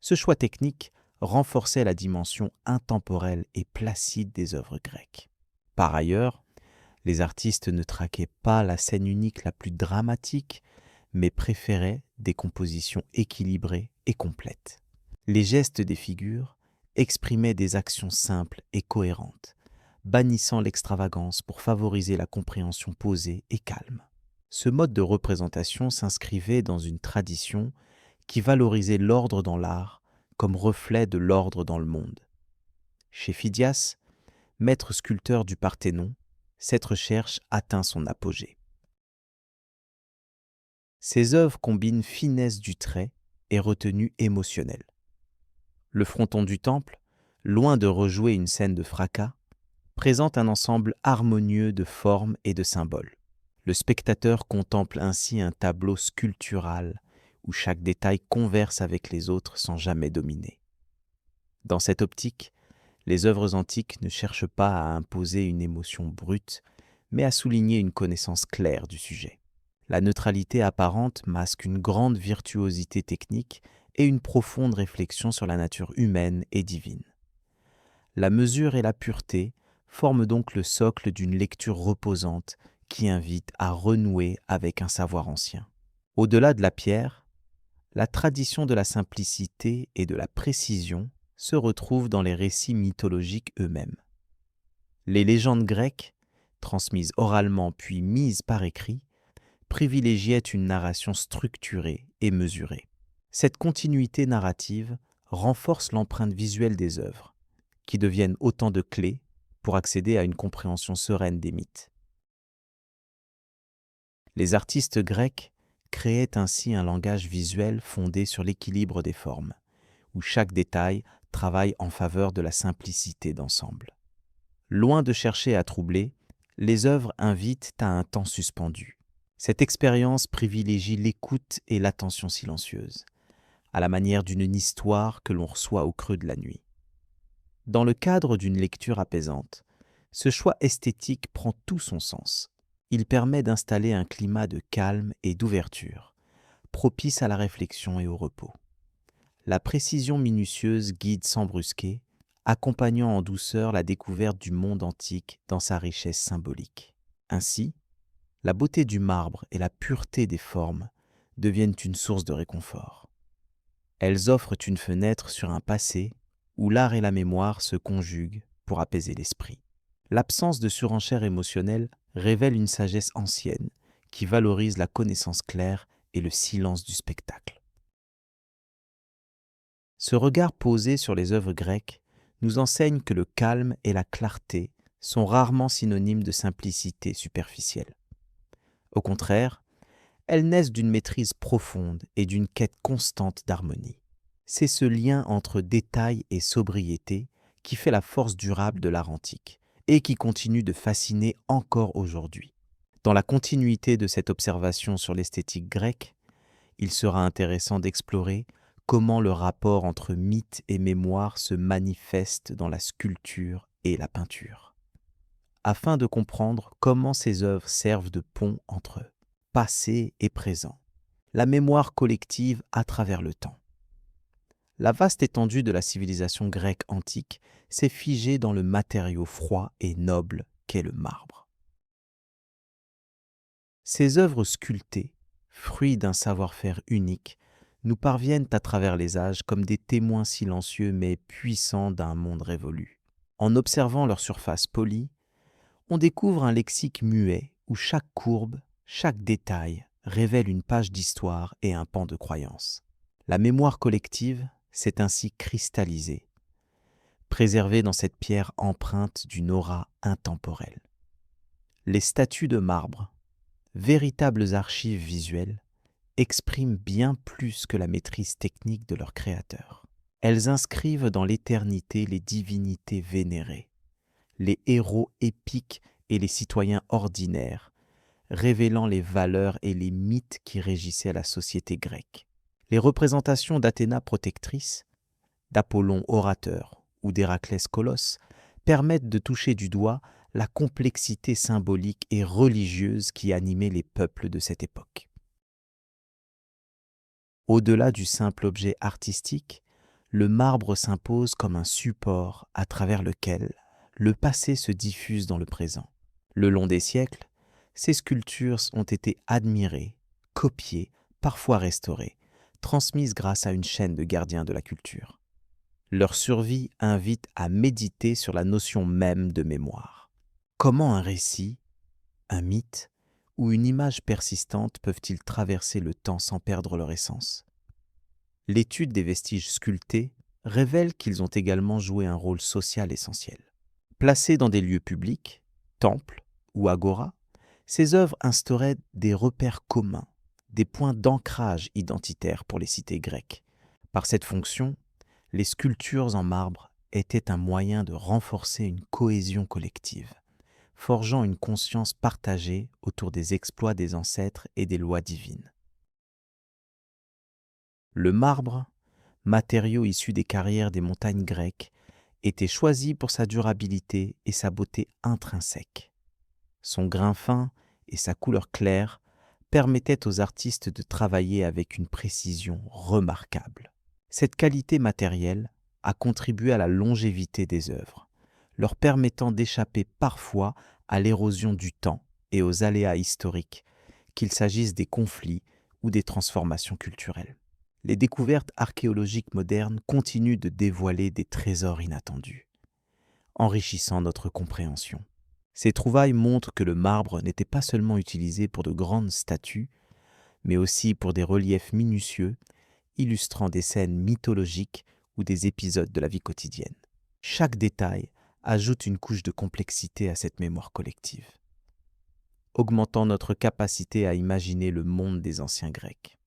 Ce choix technique renforçait la dimension intemporelle et placide des œuvres grecques. Par ailleurs, les artistes ne traquaient pas la scène unique la plus dramatique, mais préféraient des compositions équilibrées et complètes. Les gestes des figures exprimaient des actions simples et cohérentes, bannissant l'extravagance pour favoriser la compréhension posée et calme. Ce mode de représentation s'inscrivait dans une tradition qui valorisait l'ordre dans l'art comme reflet de l'ordre dans le monde. Chez Phidias, maître sculpteur du Parthénon, cette recherche atteint son apogée. Ses œuvres combinent finesse du trait et retenue émotionnelle. Le fronton du temple, loin de rejouer une scène de fracas, présente un ensemble harmonieux de formes et de symboles. Le spectateur contemple ainsi un tableau sculptural où chaque détail converse avec les autres sans jamais dominer. Dans cette optique, les œuvres antiques ne cherchent pas à imposer une émotion brute, mais à souligner une connaissance claire du sujet. La neutralité apparente masque une grande virtuosité technique et une profonde réflexion sur la nature humaine et divine. La mesure et la pureté forment donc le socle d'une lecture reposante qui invite à renouer avec un savoir ancien. Au-delà de la pierre, la tradition de la simplicité et de la précision se retrouve dans les récits mythologiques eux-mêmes. Les légendes grecques, transmises oralement puis mises par écrit, privilégiaient une narration structurée et mesurée. Cette continuité narrative renforce l'empreinte visuelle des œuvres, qui deviennent autant de clés pour accéder à une compréhension sereine des mythes. Les artistes grecs créaient ainsi un langage visuel fondé sur l'équilibre des formes, où chaque détail travaille en faveur de la simplicité d'ensemble. Loin de chercher à troubler, les œuvres invitent à un temps suspendu. Cette expérience privilégie l'écoute et l'attention silencieuse, à la manière d'une histoire que l'on reçoit au creux de la nuit. Dans le cadre d'une lecture apaisante, ce choix esthétique prend tout son sens. Il permet d'installer un climat de calme et d'ouverture, propice à la réflexion et au repos. La précision minutieuse guide sans brusquer, accompagnant en douceur la découverte du monde antique dans sa richesse symbolique. Ainsi, la beauté du marbre et la pureté des formes deviennent une source de réconfort. Elles offrent une fenêtre sur un passé où l'art et la mémoire se conjuguent pour apaiser l'esprit. L'absence de surenchère émotionnelle révèle une sagesse ancienne qui valorise la connaissance claire et le silence du spectacle. Ce regard posé sur les œuvres grecques nous enseigne que le calme et la clarté sont rarement synonymes de simplicité superficielle. Au contraire, elles naissent d'une maîtrise profonde et d'une quête constante d'harmonie. C'est ce lien entre détail et sobriété qui fait la force durable de l'art antique et qui continue de fasciner encore aujourd'hui. Dans la continuité de cette observation sur l'esthétique grecque, il sera intéressant d'explorer comment le rapport entre mythe et mémoire se manifeste dans la sculpture et la peinture, afin de comprendre comment ces œuvres servent de pont entre passé et présent, la mémoire collective à travers le temps. La vaste étendue de la civilisation grecque antique s'est figée dans le matériau froid et noble qu'est le marbre. Ces œuvres sculptées, fruits d'un savoir-faire unique, nous parviennent à travers les âges comme des témoins silencieux mais puissants d'un monde révolu. En observant leur surface polie, on découvre un lexique muet où chaque courbe, chaque détail révèle une page d'histoire et un pan de croyance. La mémoire collective s'est ainsi cristallisée, préservée dans cette pierre empreinte d'une aura intemporelle. Les statues de marbre, véritables archives visuelles, expriment bien plus que la maîtrise technique de leur créateur. Elles inscrivent dans l'éternité les divinités vénérées, les héros épiques et les citoyens ordinaires, révélant les valeurs et les mythes qui régissaient la société grecque. Les représentations d'Athéna protectrice, d'Apollon orateur ou d'Héraclès colosse permettent de toucher du doigt la complexité symbolique et religieuse qui animait les peuples de cette époque. Au-delà du simple objet artistique, le marbre s'impose comme un support à travers lequel le passé se diffuse dans le présent. Le long des siècles, ces sculptures ont été admirées, copiées, parfois restaurées, transmises grâce à une chaîne de gardiens de la culture. Leur survie invite à méditer sur la notion même de mémoire. Comment un récit, un mythe ou une image persistante peuvent-ils traverser le temps sans perdre leur essence ? L'étude des vestiges sculptés révèle qu'ils ont également joué un rôle social essentiel. Placées dans des lieux publics, temples ou agoras, ces œuvres instauraient des repères communs, des points d'ancrage identitaires pour les cités grecques. Par cette fonction, les sculptures en marbre étaient un moyen de renforcer une cohésion collective, forgeant une conscience partagée autour des exploits des ancêtres et des lois divines. Le marbre, matériau issu des carrières des montagnes grecques, était choisi pour sa durabilité et sa beauté intrinsèque. Son grain fin et sa couleur claire permettaient aux artistes de travailler avec une précision remarquable. Cette qualité matérielle a contribué à la longévité des œuvres, leur permettant d'échapper parfois à l'érosion du temps et aux aléas historiques, qu'il s'agisse des conflits ou des transformations culturelles. Les découvertes archéologiques modernes continuent de dévoiler des trésors inattendus, enrichissant notre compréhension. Ces trouvailles montrent que le marbre n'était pas seulement utilisé pour de grandes statues, mais aussi pour des reliefs minutieux, illustrant des scènes mythologiques ou des épisodes de la vie quotidienne. Chaque détail ajoute une couche de complexité à cette mémoire collective, augmentant notre capacité à imaginer le monde des anciens Grecs.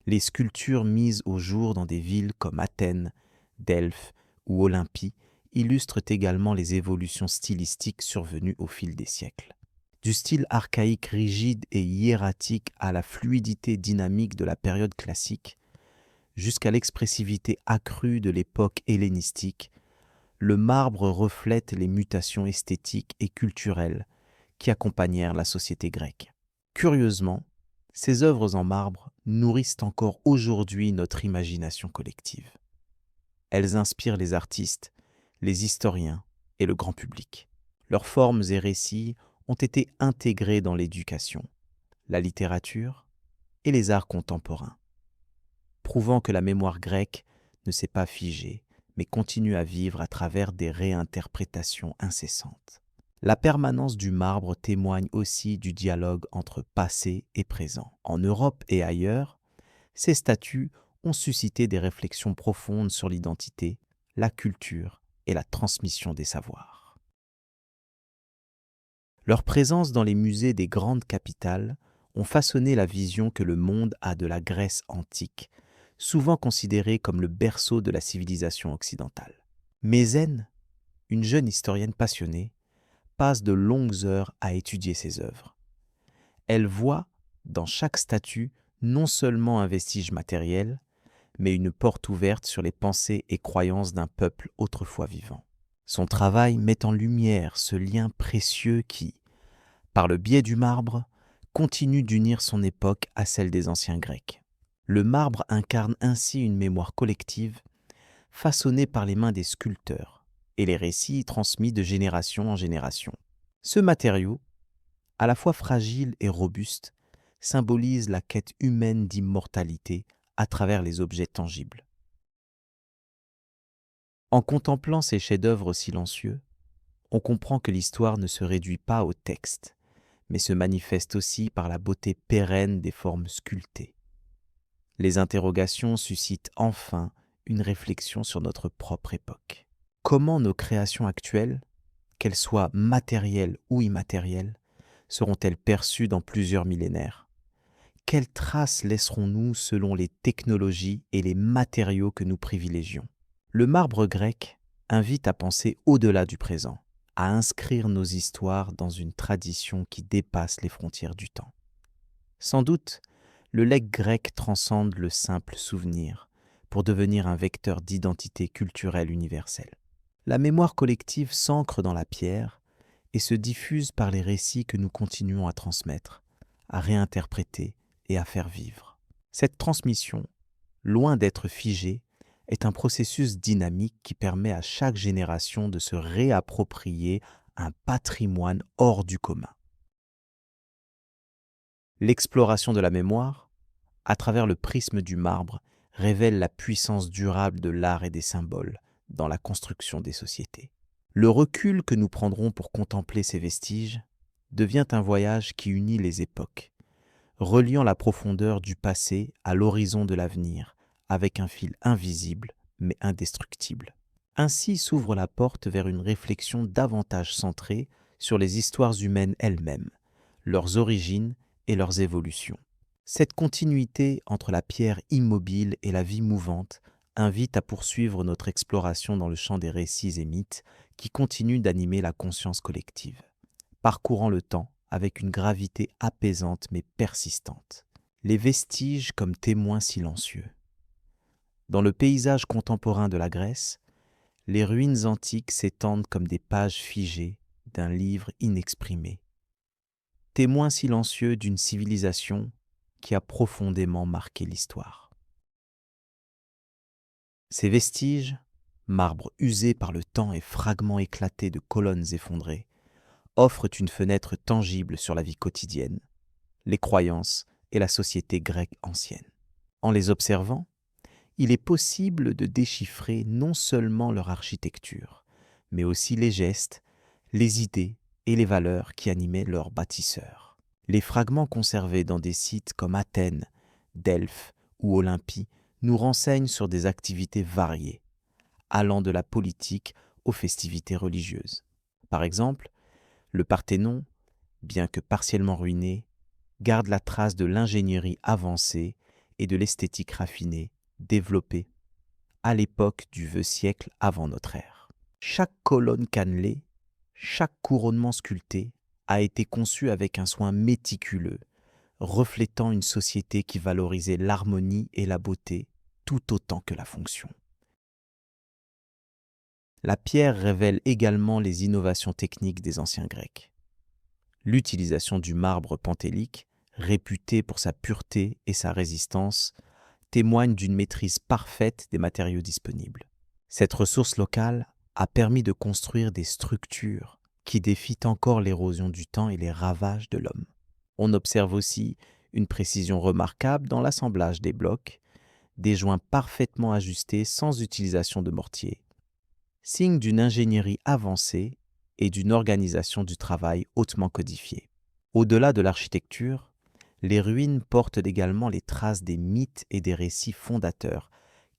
Les sculptures mises au jour dans des villes comme Athènes, Delphes ou Olympie illustrent également les évolutions stylistiques survenues au fil des siècles. Du style archaïque rigide et hiératique à la fluidité dynamique de la période classique, jusqu'à l'expressivité accrue de l'époque hellénistique, le marbre reflète les mutations esthétiques et culturelles qui accompagnèrent la société grecque. Curieusement, ces œuvres en marbre nourrissent encore aujourd'hui notre imagination collective. Elles inspirent les artistes, les historiens et le grand public. Leurs formes et récits ont été intégrés dans l'éducation, la littérature et les arts contemporains, prouvant que la mémoire grecque ne s'est pas figée, mais continue à vivre à travers des réinterprétations incessantes. La permanence du marbre témoigne aussi du dialogue entre passé et présent. En Europe et ailleurs, ces statues ont suscité des réflexions profondes sur l'identité, la culture et la transmission des savoirs. Leur présence dans les musées des grandes capitales ont façonné la vision que le monde a de la Grèce antique, souvent considérée comme le berceau de la civilisation occidentale. Mézène, une jeune historienne passionnée, passe de longues heures à étudier ces œuvres. Elle voit dans chaque statue non seulement un vestige matériel, mais une porte ouverte sur les pensées et croyances d'un peuple autrefois vivant. Son travail met en lumière ce lien précieux qui, par le biais du marbre, continue d'unir son époque à celle des anciens Grecs. Le marbre incarne ainsi une mémoire collective, façonnée par les mains des sculpteurs, et les récits transmis de génération en génération. Ce matériau, à la fois fragile et robuste, symbolise la quête humaine d'immortalité à travers les objets tangibles. En contemplant ces chefs-d'œuvre silencieux, on comprend que l'histoire ne se réduit pas au texte, mais se manifeste aussi par la beauté pérenne des formes sculptées. Les interrogations suscitent enfin une réflexion sur notre propre époque. Comment nos créations actuelles, qu'elles soient matérielles ou immatérielles, seront-elles perçues dans plusieurs millénaires? Quelles traces laisserons-nous selon les technologies et les matériaux que nous privilégions? Le marbre grec invite à penser au-delà du présent, à inscrire nos histoires dans une tradition qui dépasse les frontières du temps. Sans doute, le legs grec transcende le simple souvenir pour devenir un vecteur d'identité culturelle universelle. La mémoire collective s'ancre dans la pierre et se diffuse par les récits que nous continuons à transmettre, à réinterpréter et à faire vivre. Cette transmission, loin d'être figée, est un processus dynamique qui permet à chaque génération de se réapproprier un patrimoine hors du commun. L'exploration de la mémoire, à travers le prisme du marbre, révèle la puissance durable de l'art et des symboles dans la construction des sociétés. Le recul que nous prendrons pour contempler ces vestiges devient un voyage qui unit les époques, reliant la profondeur du passé à l'horizon de l'avenir, avec un fil invisible mais indestructible. Ainsi s'ouvre la porte vers une réflexion davantage centrée sur les histoires humaines elles-mêmes, leurs origines et leurs évolutions. Cette continuité entre la pierre immobile et la vie mouvante invite à poursuivre notre exploration dans le champ des récits et mythes qui continuent d'animer la conscience collective, parcourant le temps avec une gravité apaisante mais persistante. Les vestiges comme témoins silencieux. Dans le paysage contemporain de la Grèce, les ruines antiques s'étendent comme des pages figées d'un livre inexprimé, témoins silencieux d'une civilisation qui a profondément marqué l'histoire. Ces vestiges, marbre usé par le temps et fragments éclatés de colonnes effondrées, offrent une fenêtre tangible sur la vie quotidienne, les croyances et la société grecque ancienne. En les observant, il est possible de déchiffrer non seulement leur architecture, mais aussi les gestes, les idées et les valeurs qui animaient leurs bâtisseurs. Les fragments conservés dans des sites comme Athènes, Delphes ou Olympie nous renseignent sur des activités variées, allant de la politique aux festivités religieuses. Par exemple, le Parthénon, bien que partiellement ruiné, garde la trace de l'ingénierie avancée et de l'esthétique raffinée développée à l'époque du VIe siècle avant notre ère. Chaque colonne cannelée, chaque couronnement sculpté a été conçu avec un soin méticuleux, reflétant une société qui valorisait l'harmonie et la beauté tout autant que la fonction. La pierre révèle également les innovations techniques des anciens Grecs. L'utilisation du marbre pentélique, réputé pour sa pureté et sa résistance, témoigne d'une maîtrise parfaite des matériaux disponibles. Cette ressource locale a permis de construire des structures qui défient encore l'érosion du temps et les ravages de l'homme. On observe aussi une précision remarquable dans l'assemblage des blocs, des joints parfaitement ajustés sans utilisation de mortier, signe d'une ingénierie avancée et d'une organisation du travail hautement codifiée. Au-delà de l'architecture, les ruines portent également les traces des mythes et des récits fondateurs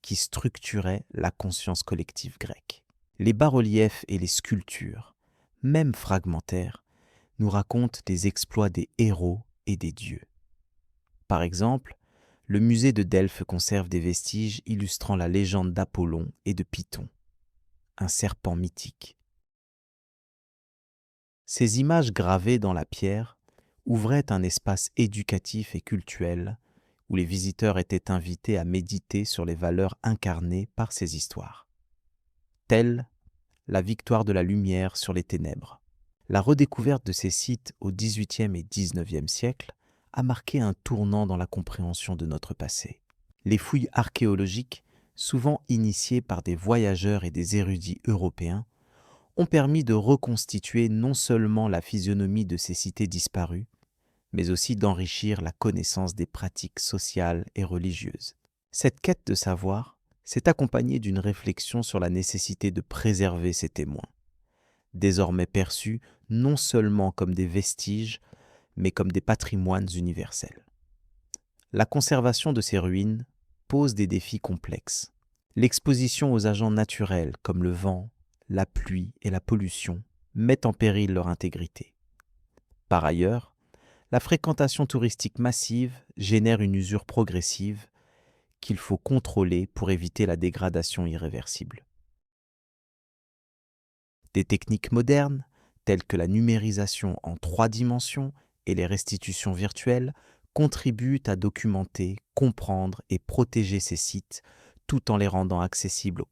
qui structuraient la conscience collective grecque. Les bas-reliefs et les sculptures, même fragmentaires, nous racontent les exploits des héros et des dieux. Par exemple, le musée de Delphes conserve des vestiges illustrant la légende d'Apollon et de Python, un serpent mythique. Ces images gravées dans la pierre ouvrait un espace éducatif et cultuel où les visiteurs étaient invités à méditer sur les valeurs incarnées par ces histoires, telle la victoire de la lumière sur les ténèbres. La redécouverte de ces sites au XVIIIe et XIXe siècle a marqué un tournant dans la compréhension de notre passé. Les fouilles archéologiques, souvent initiées par des voyageurs et des érudits européens, ont permis de reconstituer non seulement la physionomie de ces cités disparues, mais aussi d'enrichir la connaissance des pratiques sociales et religieuses. Cette quête de savoir s'est accompagnée d'une réflexion sur la nécessité de préserver ces témoins, désormais perçus non seulement comme des vestiges, mais comme des patrimoines universels. La conservation de ces ruines pose des défis complexes. L'exposition aux agents naturels comme le vent, la pluie et la pollution met en péril leur intégrité. Par ailleurs, la fréquentation touristique massive génère une usure progressive qu'il faut contrôler pour éviter la dégradation irréversible. Des techniques modernes, telles que la numérisation en 3 dimensions et les restitutions virtuelles, contribuent à documenter, comprendre et protéger ces sites, tout en les rendant accessibles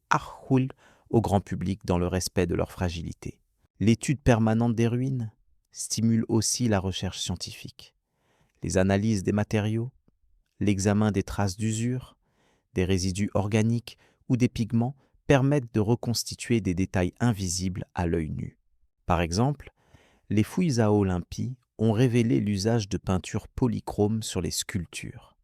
au grand public dans le respect de leur fragilité. L'étude permanente des ruines stimule aussi la recherche scientifique. Les analyses des matériaux, l'examen des traces d'usure, des résidus organiques ou des pigments permettent de reconstituer des détails invisibles à l'œil nu. Par exemple, les fouilles à Olympie ont révélé l'usage de peintures polychromes sur les sculptures,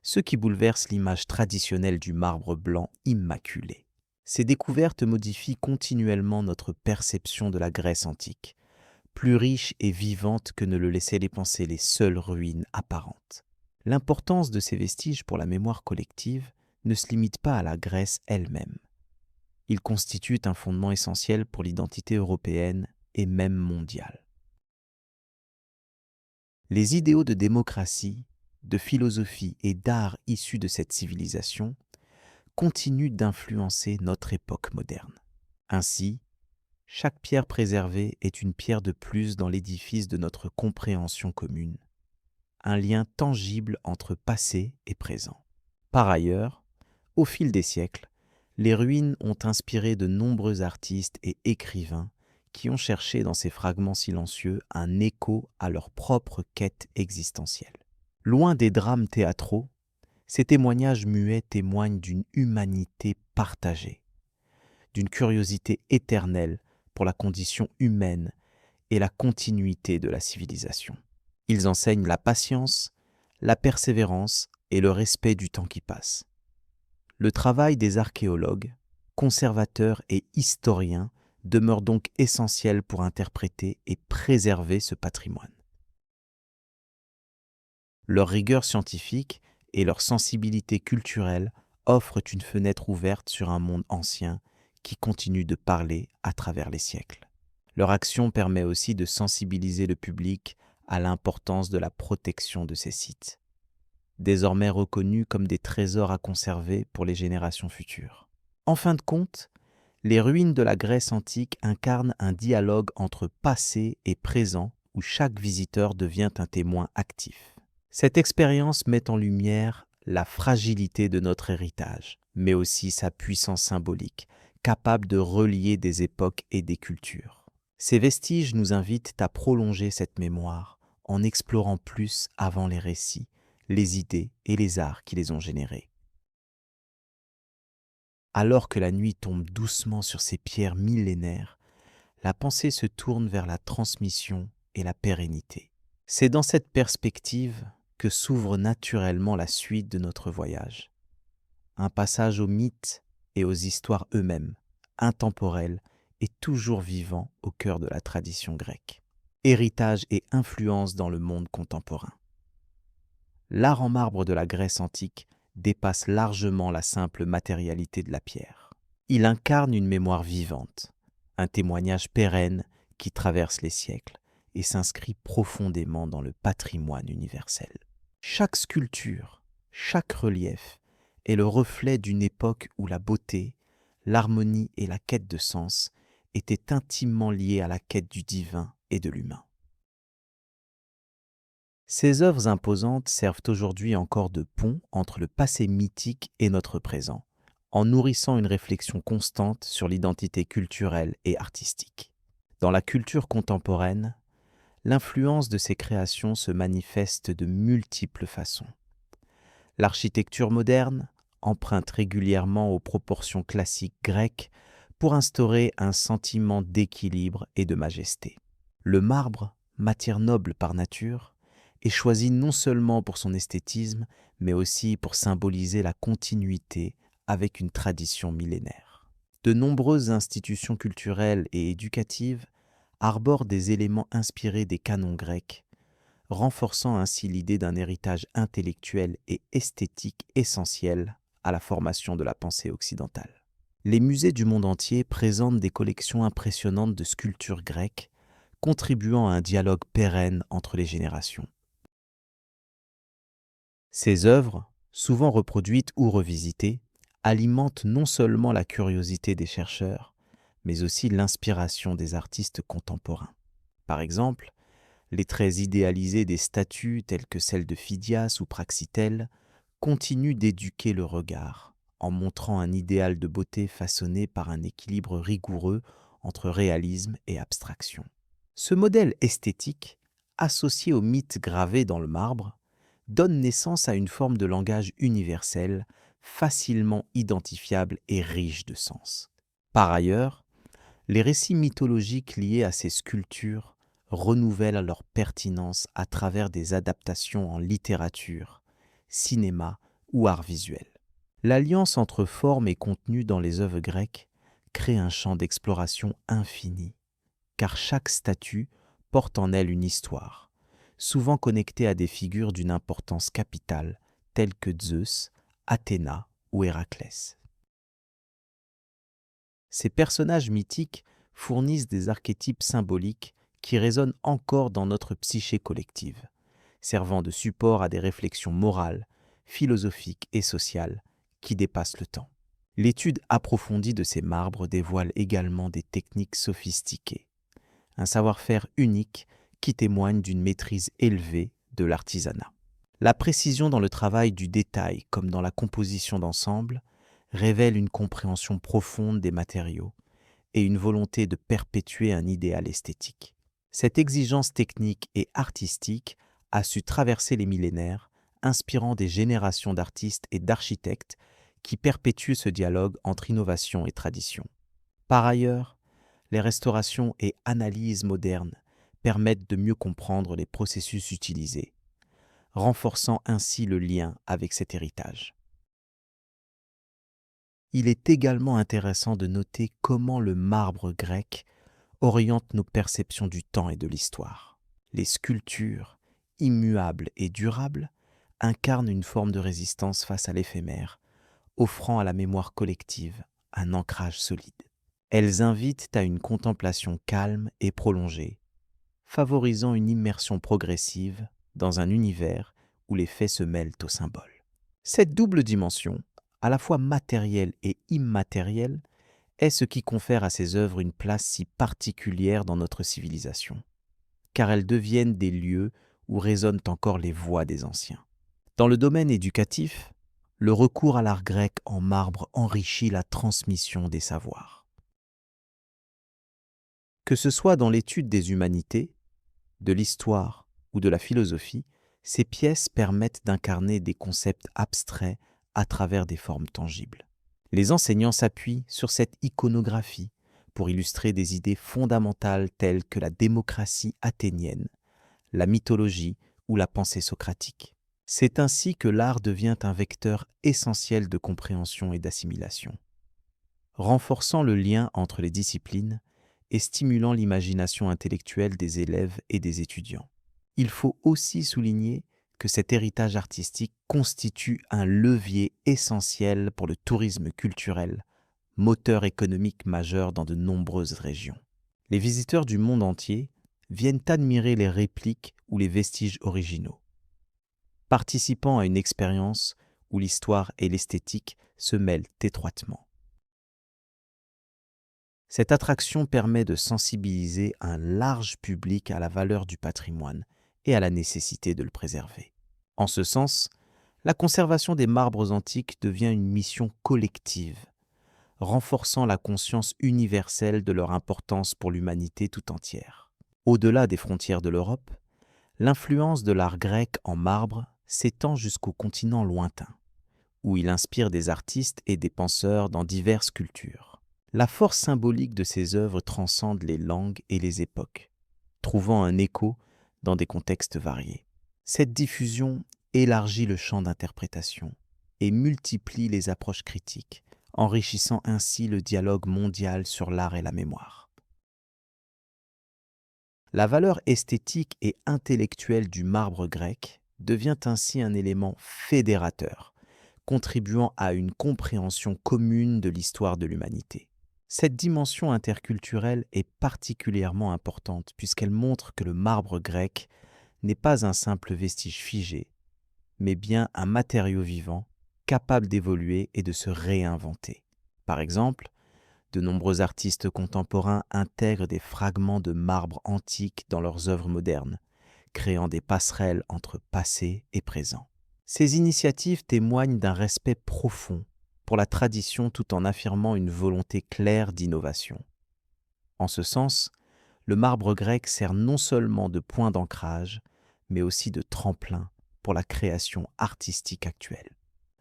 ce qui bouleverse l'image traditionnelle du marbre blanc immaculé. Ces découvertes modifient continuellement notre perception de la Grèce antique, plus riche et vivante que ne le laissaient les penser les seules ruines apparentes. L'importance de ces vestiges pour la mémoire collective ne se limite pas à la Grèce elle-même. Ils constituent un fondement essentiel pour l'identité européenne et même mondiale. Les idéaux de démocratie, de philosophie et d'art issus de cette civilisation continuent d'influencer notre époque moderne. Ainsi, chaque pierre préservée est une pierre de plus dans l'édifice de notre compréhension commune, un lien tangible entre passé et présent. Par ailleurs, au fil des siècles, les ruines ont inspiré de nombreux artistes et écrivains qui ont cherché dans ces fragments silencieux un écho à leur propre quête existentielle. Loin des drames théâtraux, ces témoignages muets témoignent d'une humanité partagée, d'une curiosité éternelle pour la condition humaine et la continuité de la civilisation. Ils enseignent la patience, la persévérance et le respect du temps qui passe. Le travail des archéologues, conservateurs et historiens demeure donc essentiel pour interpréter et préserver ce patrimoine. Leur rigueur scientifique et leur sensibilité culturelle offrent une fenêtre ouverte sur un monde ancien qui continue de parler à travers les siècles. Leur action permet aussi de sensibiliser le public à l'importance de la protection de ces sites, désormais reconnus comme des trésors à conserver pour les générations futures. En fin de compte, les ruines de la Grèce antique incarnent un dialogue entre passé et présent où chaque visiteur devient un témoin actif. Cette expérience met en lumière la fragilité de notre héritage, mais aussi sa puissance symbolique, capable de relier des époques et des cultures. Ces vestiges nous invitent à prolonger cette mémoire en explorant plus avant les récits, les idées et les arts qui les ont générés. Alors que la nuit tombe doucement sur ces pierres millénaires, la pensée se tourne vers la transmission et la pérennité. C'est dans cette perspective que s'ouvre naturellement la suite de notre voyage. Un passage aux mythes et aux histoires eux-mêmes, intemporels et toujours vivants au cœur de la tradition grecque. Héritage et influence dans le monde contemporain. L'art en marbre de la Grèce antique dépasse largement la simple matérialité de la pierre. Il incarne une mémoire vivante, un témoignage pérenne qui traverse les siècles et s'inscrit profondément dans le patrimoine universel. Chaque sculpture, chaque relief est le reflet d'une époque où la beauté, l'harmonie et la quête de sens étaient intimement liées à la quête du divin et de l'humain. Ces œuvres imposantes servent aujourd'hui encore de pont entre le passé mythique et notre présent, en nourrissant une réflexion constante sur l'identité culturelle et artistique. Dans la culture contemporaine, l'influence de ces créations se manifeste de multiples façons. L'architecture moderne emprunte régulièrement aux proportions classiques grecques pour instaurer un sentiment d'équilibre et de majesté. Le marbre, matière noble par nature, est choisi non seulement pour son esthétisme, mais aussi pour symboliser la continuité avec une tradition millénaire. De nombreuses institutions culturelles et éducatives arborent des éléments inspirés des canons grecs, renforçant ainsi l'idée d'un héritage intellectuel et esthétique essentiel à la formation de la pensée occidentale. Les musées du monde entier présentent des collections impressionnantes de sculptures grecques, contribuant à un dialogue pérenne entre les générations. Ces œuvres, souvent reproduites ou revisitées, alimentent non seulement la curiosité des chercheurs, mais aussi l'inspiration des artistes contemporains. Par exemple, les traits idéalisés des statues telles que celles de Phidias ou Praxitèle continuent d'éduquer le regard, en montrant un idéal de beauté façonné par un équilibre rigoureux entre réalisme et abstraction. Ce modèle esthétique, associé aux mythes gravés dans le marbre, donne naissance à une forme de langage universel, facilement identifiable et riche de sens. Par ailleurs, les récits mythologiques liés à ces sculptures renouvellent leur pertinence à travers des adaptations en littérature, cinéma ou art visuel. L'alliance entre forme et contenu dans les œuvres grecques crée un champ d'exploration infini, car chaque statue porte en elle une histoire, souvent connectée à des figures d'une importance capitale, telles que Zeus, Athéna ou Héraclès. Ces personnages mythiques fournissent des archétypes symboliques qui résonnent encore dans notre psyché collective, servant de support à des réflexions morales, philosophiques et sociales qui dépassent le temps. L'étude approfondie de ces marbres dévoile également des techniques sophistiquées, un savoir-faire unique qui témoigne d'une maîtrise élevée de l'artisanat. La précision dans le travail du détail comme dans la composition d'ensemble révèle une compréhension profonde des matériaux et une volonté de perpétuer un idéal esthétique. Cette exigence technique et artistique a su traverser les millénaires, inspirant des générations d'artistes et d'architectes qui perpétuent ce dialogue entre innovation et tradition. Par ailleurs, les restaurations et analyses modernes permettent de mieux comprendre les processus utilisés, renforçant ainsi le lien avec cet héritage. Il est également intéressant de noter comment le marbre grec oriente nos perceptions du temps et de l'histoire. Les sculptures, immuables et durables, incarnent une forme de résistance face à l'éphémère, offrant à la mémoire collective un ancrage solide. Elles invitent à une contemplation calme et prolongée, favorisant une immersion progressive dans un univers où les faits se mêlent aux symboles. Cette double dimension, à la fois matérielle et immatérielle, est ce qui confère à ces œuvres une place si particulière dans notre civilisation, car elles deviennent des lieux où résonnent encore les voix des anciens. Dans le domaine éducatif, le recours à l'art grec en marbre enrichit la transmission des savoirs. Que ce soit dans l'étude des humanités, de l'histoire ou de la philosophie, ces pièces permettent d'incarner des concepts abstraits à travers des formes tangibles. Les enseignants s'appuient sur cette iconographie pour illustrer des idées fondamentales telles que la démocratie athénienne, la mythologie ou la pensée socratique. C'est ainsi que l'art devient un vecteur essentiel de compréhension et d'assimilation, renforçant le lien entre les disciplines et stimulant l'imagination intellectuelle des élèves et des étudiants. Il faut aussi souligner que cet héritage artistique constitue un levier essentiel pour le tourisme culturel, moteur économique majeur dans de nombreuses régions. Les visiteurs du monde entier viennent admirer les répliques ou les vestiges originaux, participant à une expérience où l'histoire et l'esthétique se mêlent étroitement. Cette attraction permet de sensibiliser un large public à la valeur du patrimoine et à la nécessité de le préserver. En ce sens, la conservation des marbres antiques devient une mission collective, renforçant la conscience universelle de leur importance pour l'humanité tout entière. Au-delà des frontières de l'Europe, l'influence de l'art grec en marbre s'étend jusqu'au continent lointain, où il inspire des artistes et des penseurs dans diverses cultures. La force symbolique de ces œuvres transcende les langues et les époques, trouvant un écho dans des contextes variés. Cette diffusion élargit le champ d'interprétation et multiplie les approches critiques, enrichissant ainsi le dialogue mondial sur l'art et la mémoire. La valeur esthétique et intellectuelle du marbre grec devient ainsi un élément fédérateur, contribuant à une compréhension commune de l'histoire de l'humanité. Cette dimension interculturelle est particulièrement importante puisqu'elle montre que le marbre grec n'est pas un simple vestige figé, mais bien un matériau vivant capable d'évoluer et de se réinventer. Par exemple, de nombreux artistes contemporains intègrent des fragments de marbre antique dans leurs œuvres modernes, créant des passerelles entre passé et présent. Ces initiatives témoignent d'un respect profond pour la tradition tout en affirmant une volonté claire d'innovation. En ce sens, le marbre grec sert non seulement de point d'ancrage, mais aussi de tremplin pour la création artistique actuelle.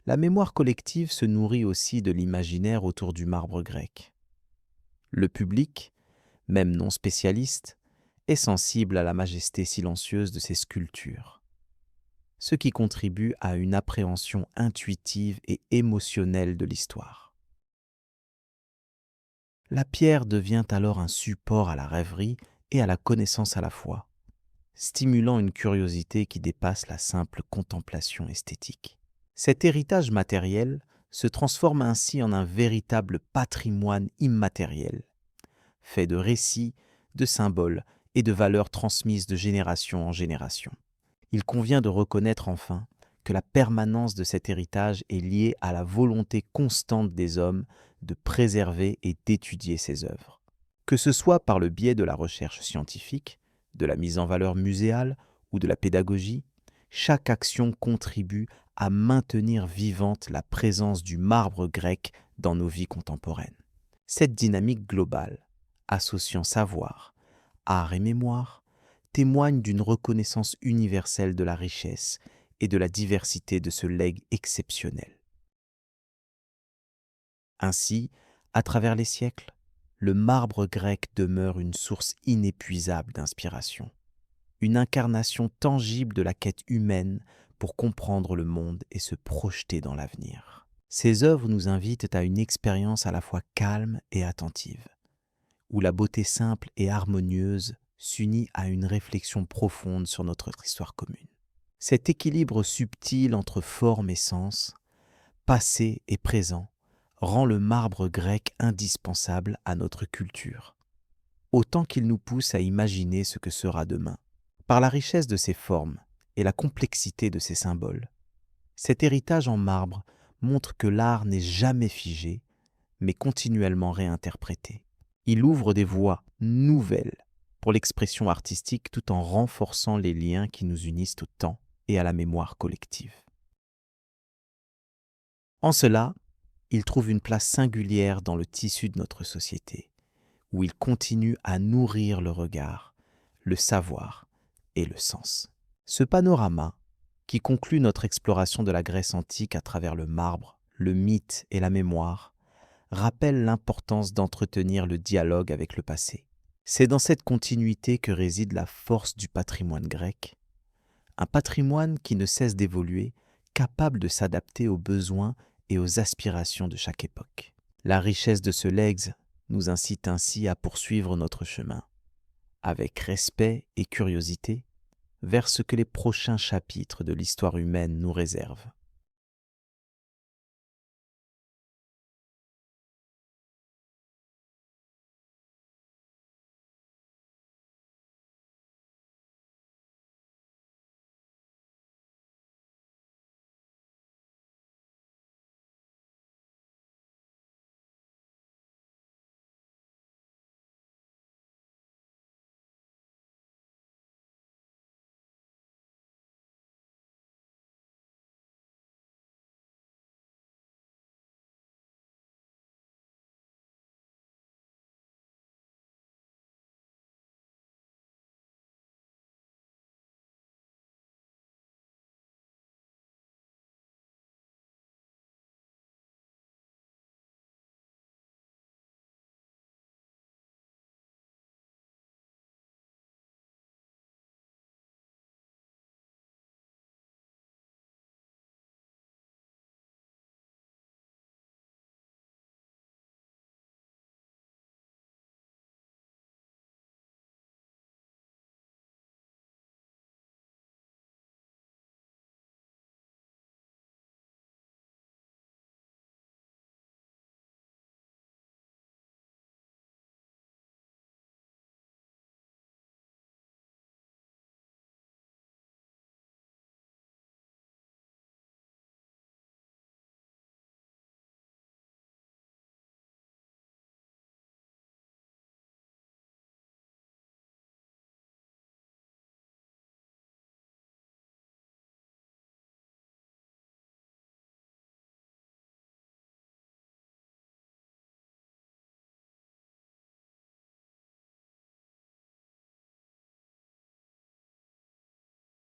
La mémoire collective se nourrit aussi de l'imaginaire autour du marbre grec. Le public, même non spécialiste, est sensible à la majesté silencieuse de ces sculptures, ce qui contribue à une appréhension intuitive et émotionnelle de l'histoire. La pierre devient alors un support à la rêverie et à la connaissance à la fois, stimulant une curiosité qui dépasse la simple contemplation esthétique. Cet héritage matériel se transforme ainsi en un véritable patrimoine immatériel, fait de récits, de symboles et de valeurs transmises de génération en génération. Il convient de reconnaître enfin que la permanence de cet héritage est liée à la volonté constante des hommes de préserver et d'étudier ces œuvres. Que ce soit par le biais de la recherche scientifique, de la mise en valeur muséale ou de la pédagogie, chaque action contribue à maintenir vivante la présence du marbre grec dans nos vies contemporaines. Cette dynamique globale, associant savoir, art et mémoire, témoigne d'une reconnaissance universelle de la richesse et de la diversité de ce legs exceptionnel. Ainsi, à travers les siècles, le marbre grec demeure une source inépuisable d'inspiration, une incarnation tangible de la quête humaine pour comprendre le monde et se projeter dans l'avenir. Ces œuvres nous invitent à une expérience à la fois calme et attentive, où la beauté simple et harmonieuse s'unit à une réflexion profonde sur notre histoire commune. Cet équilibre subtil entre forme et sens, passé et présent, rend le marbre grec indispensable à notre culture, autant qu'il nous pousse à imaginer ce que sera demain. Par la richesse de ses formes et la complexité de ses symboles, cet héritage en marbre montre que l'art n'est jamais figé, mais continuellement réinterprété. Il ouvre des voies nouvelles pour l'expression artistique tout en renforçant les liens qui nous unissent au temps et à la mémoire collective. En cela, il trouve une place singulière dans le tissu de notre société, où il continue à nourrir le regard, le savoir et le sens. Ce panorama, qui conclut notre exploration de la Grèce antique à travers le marbre, le mythe et la mémoire, rappelle l'importance d'entretenir le dialogue avec le passé. C'est dans cette continuité que réside la force du patrimoine grec, un patrimoine qui ne cesse d'évoluer, capable de s'adapter aux besoins et aux aspirations de chaque époque. La richesse de ce legs nous incite ainsi à poursuivre notre chemin, avec respect et curiosité, vers ce que les prochains chapitres de l'histoire humaine nous réservent.